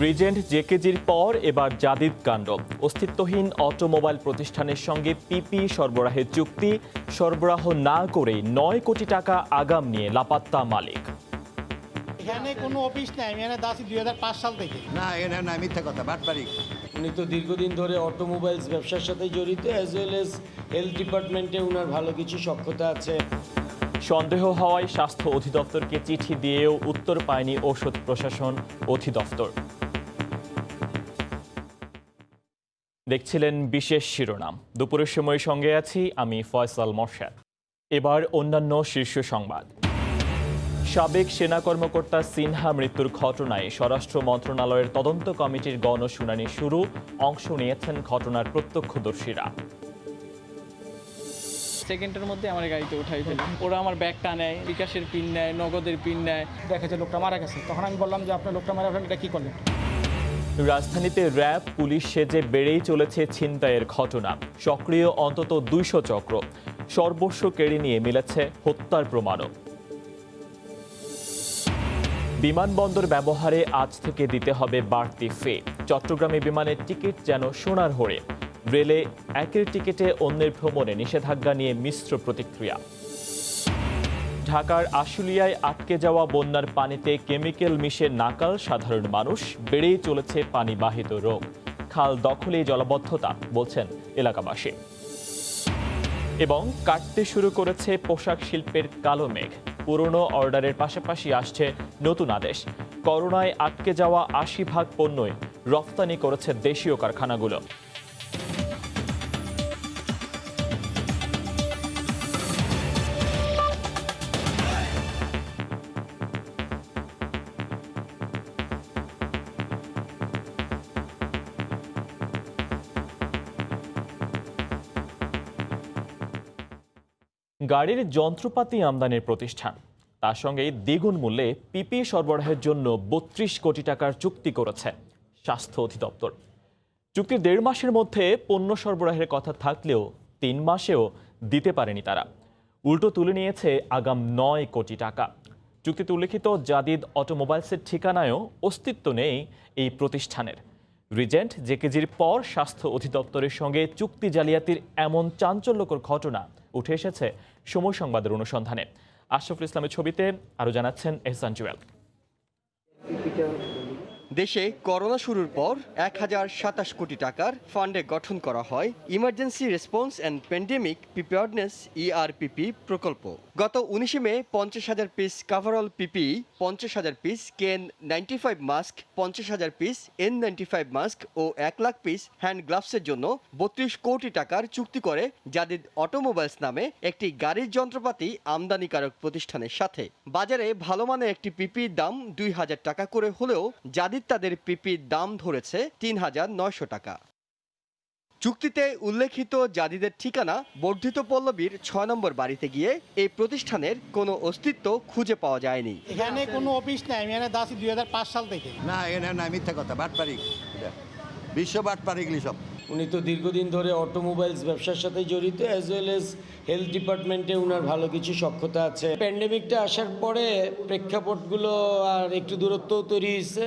Regent জেকেজির পর এবার Jadid কাণ্ড। অস্তিত্বহীন অটোমোবাইল প্রতিষ্ঠানের সঙ্গে পিপি সরবরাহের চুক্তি সরবরাহ না করে ৯ কোটি টাকা আগাম নিয়ে লাপাত্তা মালিক। এখানে কোনো অফিস নাই, আমি এখানে আছি 2005 সাল থেকে। না এখানে না, মিথ্যা কথা, বাটপারি। উনি তো দীর্ঘদিন ধরে অটোমোবাইলস ব্যবসার সাথে জড়িত, অ্যাজ ওয়েল এজ হেলথ ডিপার্টমেন্টে ওনার ভালো কিছু সক্ষতা আছে। সন্দেহ হওয়ায় স্বাস্থ্য অধিদপ্তরকে চিঠি দিয়েও উত্তর পায়নি ঔষধ প্রশাসন অধিদপ্তর। দেখছিলেন বিশেষ শিরোনাম। দুপুরের সময় সঙ্গে আছি আমি ফয়সাল মোরশেদ। এবার অন্যান্য শীর্ষ সংবাদ। সাবেক সেনা কর্মকর্তা সিনহা মৃত্যুর ঘটনায় স্বরাষ্ট্র মন্ত্রণালয়ের তদন্ত কমিটির গণশুনানি শুরু। অংশ নিয়েছেন ঘটনার প্রত্যক্ষদর্শীরা। সেকেন্ডের মধ্যে আমার গাড়িতে উঠাই ফেলে ওরা আমার ব্যাগটা নেয়, বিকাশের পিন নেয়, নগদের পিন নেয়। দেখা যায় লোকটা মারা গেছে, তখন আমি বললাম যে আপনার লোকটা মারা ফেলে এটা কি করলেন। রাজধানীতে র্যাব পুলিশ সেজে বেড়েই চলেছে ছিনতাইয়ের ঘটনা। সক্রিয় অন্তত ২০০ চক্র। সর্বস্ব কেড়ে নিয়ে মিলেছে হত্যার প্রমাণও। বিমানবন্দর ব্যবহারে আজ থেকে দিতে হবে বাড়তি ফি। চট্টগ্রামে বিমানের টিকিট যেন সোনার হরে। রেলে একের টিকিটে অন্যের ভ্রমণে নিষেধাজ্ঞা নিয়ে মিশ্র প্রতিক্রিয়া। ঢাকার আশুলিয়ায় আটকে যাওয়া বন্যার পানিতে কেমিক্যাল মিশে নাকাল সাধারণ মানুষ। বেড়েই চলেছে পানিবাহিত রোগ। খাল দখলেই জলাবদ্ধতা বলছেন এলাকাবাসী। এবং কাটতে শুরু করেছে পোশাক শিল্পের কালো মেঘ। পুরনো অর্ডারের পাশাপাশি আসছে নতুন আদেশ। করোনায় আটকে যাওয়া ৮০% পণ্যই রফতানি করেছে দেশীয় কারখানাগুলো। গাড়ির যন্ত্রপাতি আমদানির প্রতিষ্ঠান তার সঙ্গে দ্বিগুণ মূল্যে পিপি সরবরাহের জন্য ৩২ কোটি টাকার চুক্তি করেছে স্বাস্থ্য অধিদপ্তর। চুক্তির ১.৫ মাসের মধ্যে পণ্য সরবরাহের কথা থাকলেও ৩ মাসেও দিতে পারেনি তারা। উল্টো তুলে নিয়েছে আগাম ৯ কোটি টাকা। চুক্তিতে উল্লেখিত জাদিদ অটোমোবাইলসের ঠিকানায়ও অস্তিত্ব নেই এই প্রতিষ্ঠানের। রিজেন্ট জেকেজির পর স্বাস্থ্য অধিদপ্তরের সঙ্গে চুক্তি জালিয়াতির এমন চাঞ্চল্যকর ঘটনা উঠে এসেছে সময় সংবাদের অনুসন্ধানে। আশরাফুল ইসলামের ছবিতে আরও জানাচ্ছেন এহসান জুয়েল। দেশে করোনা শুরুর পর ১,০২৭ কোটি টাকার ফান্ডে গঠন করা হয় emergency response and pandemic preparedness ERPP প্রকল্প। গত ১৯ মে ৫০,০০০ পিস কাভারঅল পিপি, ৫০,০০০ পিস KN95 মাস্ক, ৫০,০০০ পিস N95 মাস্ক ও ১ লাখ পিস হ্যান্ড গ্লাভসের জন্য ৩২ কোটি টাকার চুক্তি করে জাদিদ অটোমোবাইলস নামে একটি গাড়ির যন্ত্রপাতি আমদানিকারক প্রতিষ্ঠানের সাথে। বাজারে ভালো মানের একটি পিপির দাম ২,০০০ টাকা করে হলেও জাদিদ তাদের পিপির দাম ধরেছে ৩,৯০০ টাকা। চুক্তিতে উল্লেখিত জাদিদের ঠিকানা বর্ধিত পল্লবীর ৬ নম্বর বাড়িতে গিয়ে এই প্রতিষ্ঠানের কোনো অস্তিত্ব খুঁজে পাওয়া যায়নি। এখানে কোনো অফিস নাই, আমি এখানে আছি 2005 সাল থেকে। না এখানে না, মিথ্যা কথা, বাটপারি। বিশ্ব বাটপারি এগুলি সব। উনি তো দীর্ঘদিন ধরে অটোমোবাইলস ব্যবসার সাথে জড়িত, অ্যাজ ওয়েল এজ হেলথ ডিপার্টমেন্টে ওনার ভালো কিছু সক্ষতা আছে। প্যান্ডেমিকটা আসার পরে প্রেক্ষাপটগুলো আর একটু দূরত্বও তৈরি হয়েছে,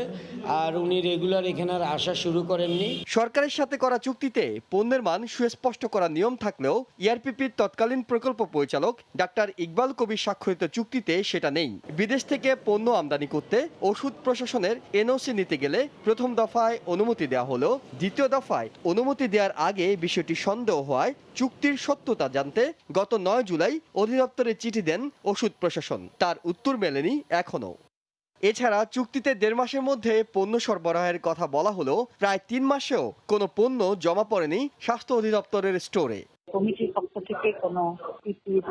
আর উনি রেগুলার এখানে আর আসা শুরু করেননি। সরকারের সাথে করা চুক্তিতে পণ্যের মান সুস্পষ্ট করা নিয়ম থাকলেও ইআরপিপির তৎকালীন প্রকল্প পরিচালক ডাক্তার ইকবাল কবির স্বাক্ষরিত চুক্তিতে সেটা নেই। বিদেশ থেকে পণ্য আমদানি করতে ওষুধ প্রশাসনের এনওসি নিতে গেলে প্রথম দফায় অনুমতি দেওয়া হলেও দ্বিতীয় দফায় অনুমতি দেওয়ার আগে বিষয়টি সন্দেহ হওয়ায় চুক্তির সত্যতা জানতে গত ৯ জুলাই অধিদপ্তরে চিঠি দেন ওষুধ প্রশাসন। তার উত্তর মেলেনি এখনও। এছাড়া চুক্তিতে ১.৫ মাসের মধ্যে পণ্য সরবরাহের কথা বলা হলেও প্রায় ৩ মাসেও কোনো পণ্য জমা পড়েনি স্বাস্থ্য অধিদপ্তরের স্টোরে। কমিটির পক্ষ থেকে কোনো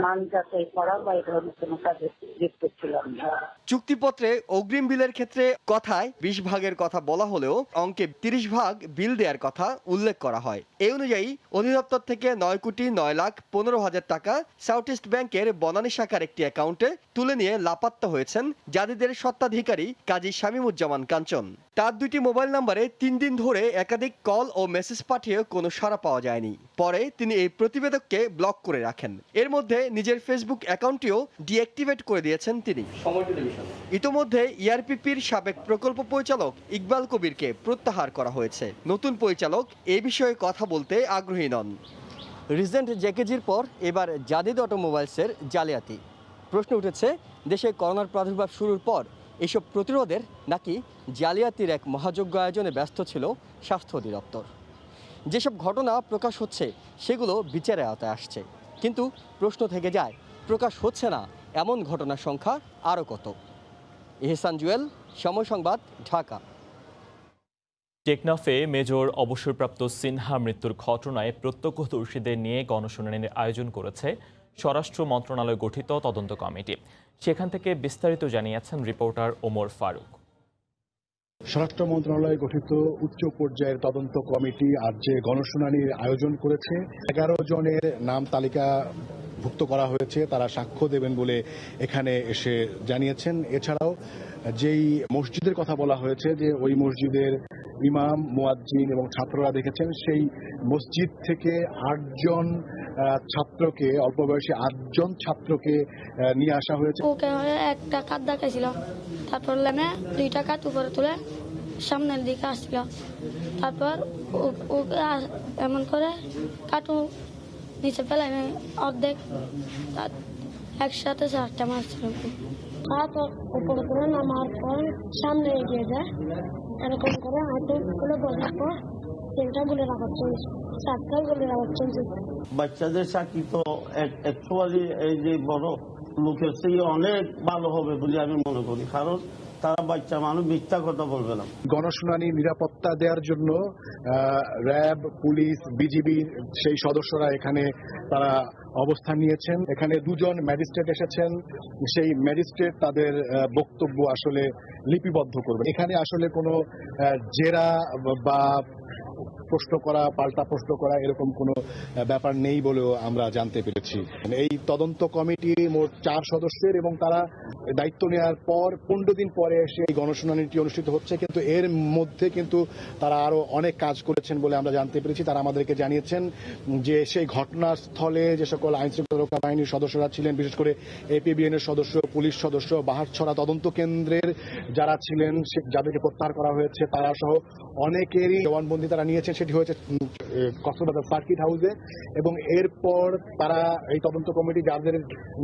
মান যাচাই করা বা এই ধরনের কোনো কাজে যুক্ত ছিলাম না। চুক্তিপত্রে অগ্রিম বিলের ক্ষেত্রে কথায় ২০ ভাগের কথা বলা হলেও অঙ্কে ৩০ ভাগ বিল দেওয়ার কথা উল্লেখ করা হয়। এই অনুযায়ী অধিদপ্তর থেকে ৯,৯,১৫,০০০ টাকা সাউথ ইস্ট ব্যাংকের বনানী শাখার একটি অ্যাকাউন্টে তুলে নিয়ে লাপাত্তা হয়েছেন জাদিদের স্বত্বাধিকারী কাজী শামীমুজ্জামান কাঞ্চন। তার ২টি মোবাইল নম্বরে ৩ দিন ধরে একাধিক কল ও মেসেজ পাঠিয়ে কোনো সাড়া পাওয়া যায়নি। পরে তিনি এই প্রতিবেদককে ব্লক করে রাখেন। এর মধ্যে নিজের ফেসবুক অ্যাকাউন্টটিও ডিঅ্যাক্টিভেট করে দিয়েছেন তিনি। ইতোমধ্যে ইআরপিপির সাবেক প্রকল্প পরিচালক ইকবাল কবিরকে প্রত্যাহার করা হয়েছে। নতুন পরিচালক এ বিষয়ে কথা বলতে আগ্রহী নন। রিজেন্ট জ্যাকেজির পর এবার জাদিদ অটোমোবাইলসের জালিয়াতি। প্রশ্ন উঠেছে, দেশে করোনার প্রাদুর্ভাব শুরুর পর এসব প্রতিরোধের নাকি জালিয়াতির এক মহাযজ্ঞ আয়োজনে ব্যস্ত ছিল স্বাস্থ্য অধিদপ্তর। যেসব ঘটনা প্রকাশ হচ্ছে সেগুলো বিচারের আওতায় আসছে, কিন্তু প্রশ্ন থেকে যায় প্রকাশ হচ্ছে না এমন ঘটনার সংখ্যা আরও কত। এহসান জুয়েল, সময় সংবাদ, ঢাকা। টেকনাফে মেজর অবসরপ্রাপ্ত সিনহা মৃত্যুর ঘটনায় প্রত্যক্ষদর্শীদের নিয়ে গণশুনানির আয়োজন করেছে স্বরাষ্ট্র মন্ত্রণালয় গঠিত তদন্ত কমিটি। সেখান থেকে বিস্তারিত জানিয়েছেন রিপোর্টার ওমর ফারুক। স্বরাষ্ট্র মন্ত্রণালয় গঠিত উচ্চ পর্যায়ের তদন্ত কমিটি আজ যে গণশুনানির আয়োজন করেছে, 11 জনের নাম তালিকাভুক্ত করা হয়েছে। তারা সাক্ষ্য দেবেন বলে এখানে এসে জানিয়েছেন। এছাড়াও যেই মসজিদের কথা বলা হয়েছে যে ওই মসজিদের ইমাম, মুয়াজ্জিন এবং ছাত্ররা দেখেছেন, সেই মসজিদ থেকে 8 জন ছাত্রকে, অল্প বয়সী 8 জন ছাত্রকে নিয়ে আসা হয়েছে। ওকে একটা কাঠ দেখাইছিল, তারপর লেমে 2টা কাঠ উপরে তুলে সামনের দিকে আসছিল, তারপর ওকে এমন করে কাঠু নিচে ফেলে অর্ধেক একসাথে 4টা মারছিল। তারপর উপরে তুলে নামার পর সামনে এগিয়ে যায়, এরকম করে হাতে খুলে বলার পর 3টা গুলির আঘাত চলছে, 4টা গুলির আঘাত চলছে। বাচ্চাদের চাকরি তো অ্যাকচুয়ালি এই যে বড় লোকের থেকে অনেক ভালো হবে বলে আমি মনে করি, কারণ তারা বাচ্চা মানুষ মিথ্যা কথা বলবে না। গণশুনানি নিরাপত্তা দেওয়ার জন্য র্যাব, পুলিশ, বিজিবির সেই সদস্যরা এখানে তারা অবস্থান নিয়েছেন। এখানে 2 জন ম্যাজিস্ট্রেট এসেছেন। সেই ম্যাজিস্ট্রেট তাদের বক্তব্য আসলে লিপিবদ্ধ করবেন। এখানে আসলে কোনো জেরা বা প্রশ্ন করা, পাল্টা প্রশ্ন করা এরকম কোনো ব্যাপার নেই বলেও আমরা জানতে পেরেছি। এই তদন্ত কমিটি মোট 4 সদস্যের এবং তারা দায়িত্ব নেওয়ার পর 15 দিন পরে এসে এই গণশুনানিটি অনুষ্ঠিত হচ্ছে, কিন্তু এর মধ্যে কিন্তু তারা আরো অনেক কাজ করেছেন বলে আমরা জানতে পেরেছি। তারা আমাদেরকে জানিয়েছেন যে সেই ঘটনাস্থলে যে সকল আইনশৃঙ্খলা রক্ষা বাহিনীর সদস্যরা ছিলেন, বিশেষ করে এপিবিএন এর সদস্য, পুলিশ সদস্য, বাহারছড়া তদন্ত কেন্দ্রের যারা ছিলেন, যাদেরকে প্রত্যাহার করা হয়েছে, তারা সহ অনেকেরই জবানবন্দি তারা নিয়েছেন। সেটি হয়েছে কক্সবাজার সার্কিট হাউসে, এবং এরপর তারা এই তদন্ত কমিটি যাদের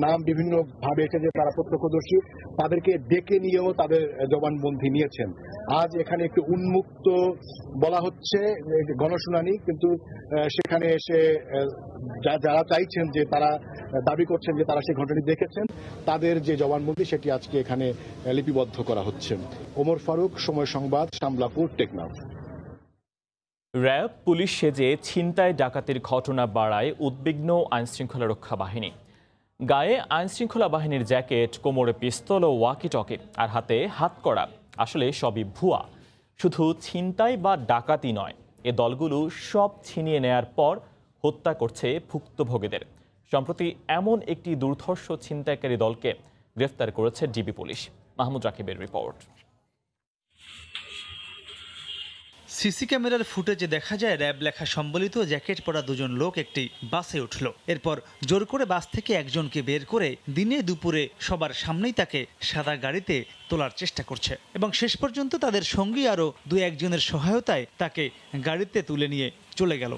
নাম বিভিন্ন ভাবে এসেছে, তারা প্রত্যক্ষদর্শী, তাদেরকে ডেকে নিয়েও তাদের জবানবন্দি নিয়েছেন। আজ এখানে একটু উন্মুক্ত বলা হচ্ছে গণশুনানি, কিন্তু সেখানে এসে যারা চাইছেন, যে তারা দাবি করছেন যে তারা সেই ঘটনাটি দেখেছেন, তাদের যে জবানবন্দি সেটি আজকে এখানে লিপিবদ্ধ করা হচ্ছে। ওমর ফারুক, সময় সংবাদ, শামলাপুর, টেকনাফ। র্যাব, পুলিশ সেজে ছিনতাই ডাকাতির ঘটনা বাড়ায় উদ্বিগ্ন আইনশৃঙ্খলা রক্ষা বাহিনী। গায়ে আইনশৃঙ্খলা বাহিনীর জ্যাকেট, কোমরে পিস্তল ও ওয়াকি টকি, আর হাতে হাতকড়া, আসলে সবই ভুয়া। শুধু ছিনতাই বা ডাকাতি নয়, এ দলগুলো সব ছিনিয়ে নেয়ার পর হত্যা করছে ভুক্তভোগীদের। সম্প্রতি এমন একটি দুর্ধর্ষ ছিনতাইকারী দলকে গ্রেফতার করেছে ডিবি পুলিশ। মাহমুদ রাকিবের রিপোর্ট। সিসি ক্যামেরার ফুটেজে দেখা যায় র্যাব লেখা সম্বলিত জ্যাকেট পরা 2 জন লোক একটি বাসে উঠল। এরপর জোর করে বাস থেকে একজনকে বের করে দিনে দুপুরে সবার সামনেই তাকে সাদা গাড়িতে তোলার চেষ্টা করছে, এবং শেষ পর্যন্ত তাদের সঙ্গী আরও 2-1 জনের সহায়তায় তাকে গাড়িতে তুলে নিয়ে চলে গেল।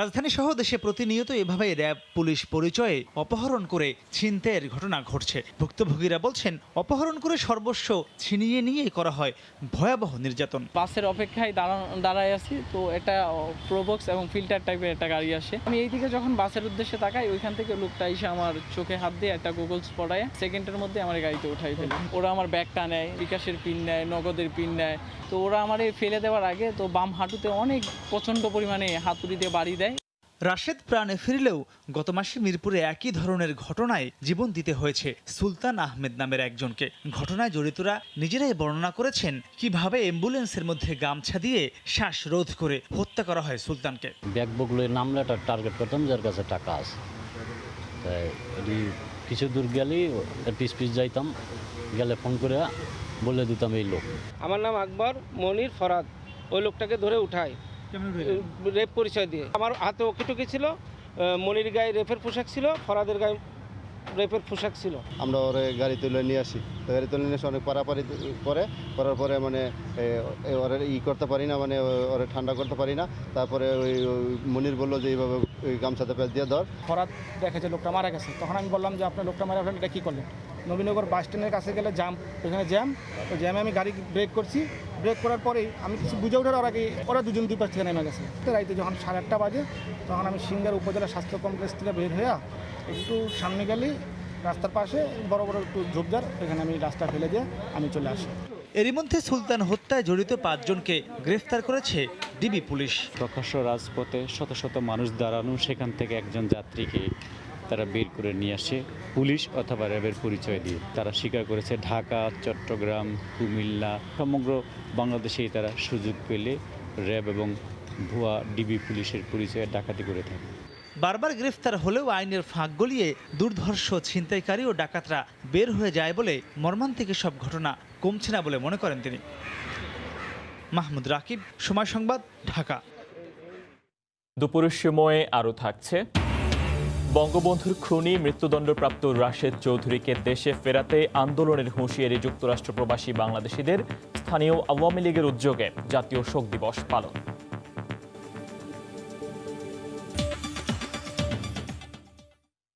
রাজধানী সহ দেশে প্রতিনিয়ত এভাবে র্যাব, পুলিশ পরিচয়ে অপহরণ করে ছিনতাইয়ের ঘটনা ঘটছে। ভুক্তভোগীরা বলছেন, অপহরণ করে সর্বস্ব ছিনিয়ে নিয়ে করা হয় ভয়াবহ নির্যাতন। বাসের অপেক্ষায় দাঁড়ায় আছি, তো একটা প্রোবক্স এবং ফিল্টার টাইপের একটা গাড়ি আসে। আমি এই দিকে যখন বাসের উদ্দেশ্যে তাকাই, ওইখান থেকে লোকটা এসে আমার চোখে হাত দিয়ে একটা গুগলস পড়ায় সেকেন্ডের মধ্যে আমার গাড়িতে উঠাই ফেলে। ওরা আমার ব্যাগটা নেয়, বিকাশের পিন নেয়, নগদের পিন নেয়। তো ওরা আমার ফেলে দেওয়ার আগে তো বাম হাঁটুতে অনেক প্রচণ্ড পরিমাণে হাতুড়ি দিয়ে বাড়ি দেয়। রাশেদ প্রাণে ফিরলেও গত মাসে মিরপুরে একই ধরনের ঘটনায় জীবন দিতে হয়েছে সুলতান আহমেদ নামের একজনকে। ঘটনায় জড়িতরা নিজেরাই বর্ণনা করেছেন কিভাবে অ্যাম্বুলেন্সের মধ্যে গামছা দিয়ে শ্বাসরোধ করে হত্যা করা হয় সুলতানকে। ব্যাগবগুলো নামলে টার্গেট করতাম যার কাছে টাকা আছে, তাই এটি কিছু দূর গেলেই পিস যাইতাম, গেলে ফোন করে বলে দিতাম এই লোক। আমার নাম আকবর মনির ফরাদ। ওই লোকটাকে ধরে উঠাই, রেপ পরিচয় দিয়ে। আমার হাতে ওকিটুকি ছিল, মনির গায়ে রেপের পোশাক ছিল, ফরাদের গায়ে রেপের পোশাক ছিল। আমরা ওরে গাড়ি তুলে নিয়ে আসি, তো গাড়ি তুলে নিয়ে এসে অনেক পারাপারি করার পরে মানে ওরে করতে পারি না, মানে ওরে ঠান্ডা করতে পারি না। তারপরে ওই মনির বললো যে এইভাবে ওই গামছাতে প্যাচ দিয়ে ধর। ফরাদ দেখে যে লোকটা মারা গেছে, তখন আমি বললাম যে আপনার লোকটা মারা, আপনার এটা কী করলেন? নবীনগর বাস স্ট্যান্ডের কাছে গেলে জ্যাম, ওখানে জ্যাম, ওই জ্যামে আমি গাড়ি ব্রেক করছি। ব্রেক করার পরেই আমি কিছু বুঝে ওঠার আগে ওরা দুজন দুই পাশ থেকে নেমে গেছে। রাইতে যখন 8:30 বাজে, তখন আমি সিঙ্গার উপজেলা স্বাস্থ্য কমপ্লেক্স থেকে বের হয়ে একটু সামনে গেলেই রাস্তার পাশে বড় বড় একটু ঝোপঝাড়, এখানে আমি রাস্তা ফেলে দিয়ে আমি চলে আসি। এরই মধ্যে সুলতান হত্যায় জড়িত 5 জনকে গ্রেফতার করেছে ডিবি পুলিশ। প্রকাশ্য রাজপথে শত শত মানুষ দাঁড়ানো, সেখান থেকে একজন যাত্রীকে তারা বের করে নিয়ে আসে পুলিশ অথবা র্যাবের পরিচয় দিয়ে। তারা স্বীকার করেছে ঢাকা, চট্টগ্রাম, কুমিল্লা, সমগ্র বাংলাদেশেই তারা সুযোগ পেলে র্যাব এবং ভুয়া ডিবি পুলিশের পরিচয়ে ডাকাতি করে থাকে। বারবার গ্রেফতার হলেও আইনের ফাঁক গলিয়ে দুর্ধর্ষ ছিনতাইকারী ও ডাকাতরা বের হয়ে যায় বলে মর্মান্তিক সব ঘটনা কমছে না বলে মনে করেন তিনি। মাহমুদ রাকিব, সময় সংবাদ, ঢাকা। দুপুরের সময়ে আরও থাকছে, বঙ্গবন্ধুর খুনি মৃত্যুদণ্ডপ্রাপ্ত রাশেদ চৌধুরীকে দেশে ফেরাতে আন্দোলনের হুঁশিয়ারি যুক্তরাষ্ট্র প্রবাসী বাংলাদেশিদের। স্থানীয় আওয়ামী লীগের উদ্যোগে জাতীয় শোক দিবস পালন।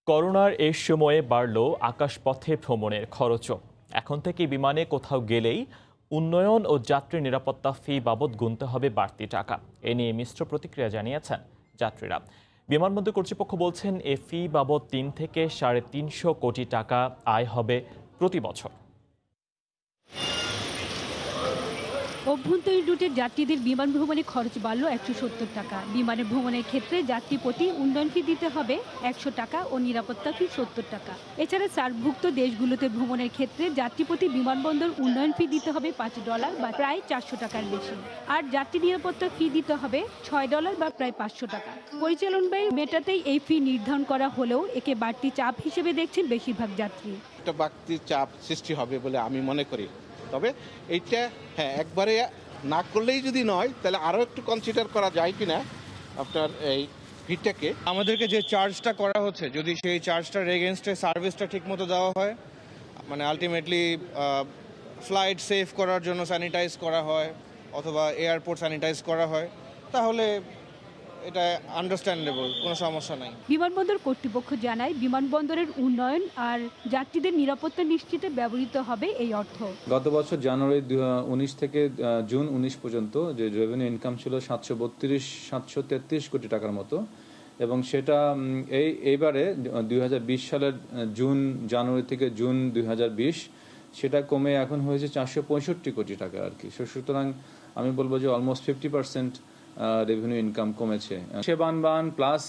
করোনার এই সময়ে বাড়ল আকাশপথে ভ্রমণের খরচও। এখন থেকে বিমানে কোথাও গেলেই উন্নয়ন ও যাত্রী নিরাপত্তা ফি বাবদ গুনতে হবে বাড়তি টাকা। এ নিয়ে মিশ্র প্রতিক্রিয়া জানিয়েছেন যাত্রীরা। বিমানবন্দর কর্তৃপক্ষ বলছেন, এ ফি বাবদ 3 থেকে 350 কোটি টাকা আয় হবে প্রতি বছর। অভ্যন্তরীণ রুটের যাত্রীদের বিমান ভ্রমণে খরচ বাড়ল 170 টাকা। বিমানে ভ্রমণের ক্ষেত্রে যাত্রী প্রতি উন্নয়ন ফি দিতে হবে 100 টাকা ও নিরাপত্তা ফি 70 টাকা। এছাড়া সার্কভুক্ত দেশগুলোতে ভ্রমণের ক্ষেত্রে যাত্রী প্রতি বিমানবন্দর উন্নয়ন ফি দিতে হবে $5 বা প্রায় 400 টাকার বেশি। আর যাত্রী নিরাপত্তা ফি দিতে হবে $6 বা প্রায় 500 টাকা। পরিচালন ব্যয় মেটাতেই এই ফি নির্ধারণ করা হলেও একে বাড়তি চাপ হিসেবে দেখছেন বেশিরভাগ যাত্রী। একটা বাড়তি চাপ সৃষ্টি হবে বলে আমি মনে করি। তবে এইটা একবারে না করলেই যদি নয়, তাহলে আরও একটু কনসিডার করা যায় কিনা আপনার এই ফিটাকে। আমাদেরকে যে চার্জটা করা হচ্ছে, যদি সেই চার্জটার এগেনস্টে সার্ভিসটা ঠিকমতো দেওয়া হয়, মানে আলটিমেটলি ফ্লাইট সেভ করার জন্য স্যানিটাইজ করা হয় অথবা এয়ারপোর্ট স্যানিটাইজ করা হয়, তাহলে এটা আন্ডারস্ট্যান্ডেবল, কোনো সমস্যা নাই। বিমানবন্দর কর্তৃপক্ষ জানায়, বিমানবন্দরের উন্নয়ন আর যাত্রীদের নিরাপত্তা নিশ্চিতে ব্যবহৃত হবে এই অর্থ। গত বছর জানুয়ারি 2019 থেকে জুন 19 পর্যন্ত যে রেভিনিউ ইনকাম ছিল 733 কোটি টাকার মতো, এবং সেটা এইবারে 2020 সালের জানুয়ারি থেকে জুন 2020 সেটা কমে এখন হয়েছে 465 কোটি টাকা আর কি। সুতরাং আমি বলবো যে অলমোস্ট 50% রেভিনিউ ইনকাম কমেছে। সেবানবান প্লাস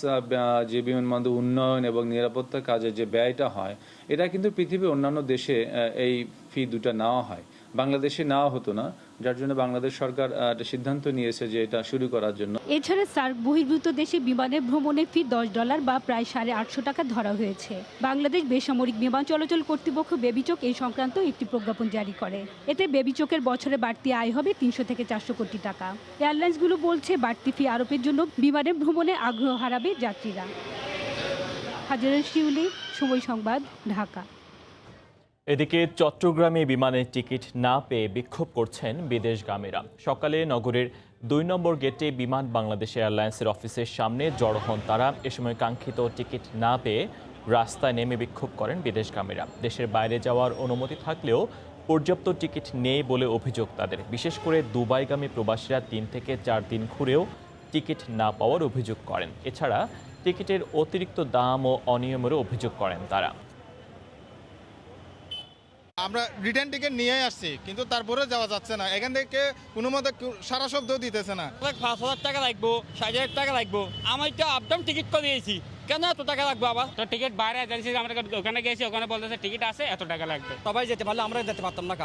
যে বিমানবন্দর উন্নয়ন এবং নিরাপত্তা কাজে যে ব্যয়টা হয়, এটা কিন্তু পৃথিবীর অন্যান্য দেশে এই ফি দুটা নেওয়া হয়, বাংলাদেশে নেওয়া হতো না, যার জন্য বাংলাদেশ সরকার একটা সিদ্ধান্ত নিয়েছে যে এটা শুরু করার জন্য। এছাড়া সার্ক বহির্ভূত দেশে বিমানে ভ্রমণের ফি $10 বা প্রায় 850 টাকা ধরা হয়েছে। বাংলাদেশ বেসামরিক বিমান চলাচল কর্তৃপক্ষ বেবিচক এই সংক্রান্ত একটি প্রজ্ঞাপন জারি করে। এতে বেবিচকের বছরে বাড়তি আয় হবে 300 থেকে 400 কোটি টাকা। এয়ারলাইন্সগুলো বলছে, বাড়তি ফি আরোপের জন্য বিমানে ভ্রমণে আগ্রহ হারাবে যাত্রীরা। হাজার শিউলি, সময় সংবাদ, ঢাকা। এদিকে চট্টগ্রামে বিমানের টিকিট না পেয়ে বিক্ষোভ করছেন বিদেশগামীরা। সকালে নগরের 2 নম্বর গেটে বিমান বাংলাদেশ এয়ারলাইন্সের অফিসের সামনে জড়ো হন তারা। এ সময় কাঙ্ক্ষিত টিকিট না পেয়ে রাস্তায় নেমে বিক্ষোভ করেন বিদেশগামীরা। দেশের বাইরে যাওয়ার অনুমতি থাকলেও পর্যাপ্ত টিকিট নেই বলে অভিযোগ তাদের। বিশেষ করে দুবাইগামী প্রবাসীরা 3 থেকে 4 দিন ঘুরেও টিকিট না পাওয়ার অভিযোগ করেন। এছাড়া টিকিটের অতিরিক্ত দাম ও অনিয়মেরও অভিযোগ করেন তারা। আমরা রিটার্ন টিকিট নিয়ে আসছি, কিন্তু তারপরে যাওয়া যাচ্ছে না। এখান থেকে কোনো মতে সারা শব্দ দিতেছে না। 5,000 টাকা লাগবো, 6,000 টাকা লাগবো। আমি তো আপডাউন টিকিট করে দিয়েছি, কেন এত টাকা লাগবে আবার? তো টিকিট বাইরে এজেন্সি আমরা ওখানে গেছি, ওখানে বলতেছে টিকিট আছে, এত টাকা লাগবে। সবাই যেতে পারলে আমরা যেতে পারতাম না।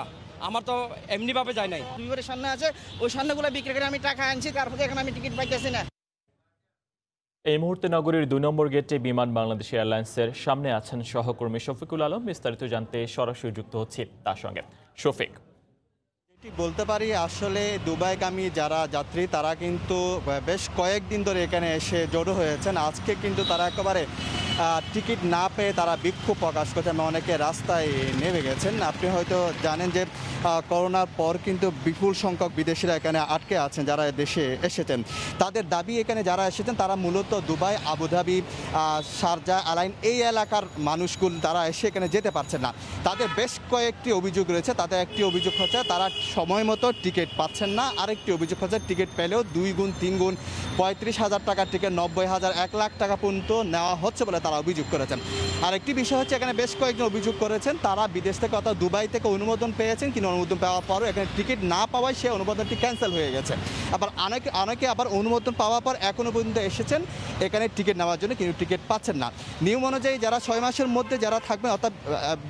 আমার তো এমনিভাবে যায় নাই। দুইবারের সামনে আছে, ওই সামনেগুলো বিক্রি করে আমি টাকা আনছি, তারপরে এখানে আমি টিকিট পাইতেছি না। এই মুহূর্তে নগরীর 2 নম্বর গেটে বিমান বাংলাদেশ এয়ারলাইন্সের সামনে আছেন সহকর্মী শফিকুল আলম। বিস্তারিত জানতে সরাসরি যুক্ত হচ্ছি তার সঙ্গে। শফিক, বলতে পারি আসলে দুবাইগামী যারা যাত্রী তারা কিন্তু বেশ কয়েকদিন ধরে এখানে এসে জড়ো হয়েছেন। আজকে কিন্তু তারা একেবারে টিকিট না পেয়ে তারা বিক্ষোভ প্রকাশ করছেন, অনেকে রাস্তায় নেমে গেছেন। আপনি হয়তো জানেন যে করোনার পর কিন্তু বিপুল সংখ্যক বিদেশিরা এখানে আটকে আছেন যারা দেশে এসেছেন। তাদের দাবি এখানে যারা এসেছেন তারা মূলত দুবাই, আবুধাবি, শারজা, আলাইন এই এলাকার মানুষগুলো তারা এসে এখানে যেতে পারছেন না। তাদের বেশ কয়েকটি অভিযোগ রয়েছে। তাদের একটি অভিযোগ হচ্ছে তারা সময় মতো টিকিট পাচ্ছেন না। আরেকটি অভিযোগ হচ্ছে টিকিট পেলেও 2 গুণ 3 গুণ 35,000 টাকার টিকিট 90,000 1 লাখ টাকা পর্যন্ত নেওয়া হচ্ছে বলে তারা অভিযোগ করেছেন। আরেকটি বিষয় হচ্ছে এখানে বেশ কয়েকজন অভিযোগ করেছেন তারা বিদেশ থেকে অর্থাৎ দুবাই থেকে অনুমোদন পেয়েছেন, কিন্তু অনুমোদন পাওয়ার পরও এখানে টিকিট না পাওয়ায় সে অনুমোদনটি ক্যান্সেল হয়ে গেছে। আবার অনেকে আবার অনুমোদন পাওয়ার পর এখনও পর্যন্ত এসেছেন এখানে টিকিট নেওয়ার জন্য, কিন্তু টিকিট পাচ্ছেন না। নিয়ম অনুযায়ী যারা 6 মাসের মধ্যে যারা থাকবেন অর্থাৎ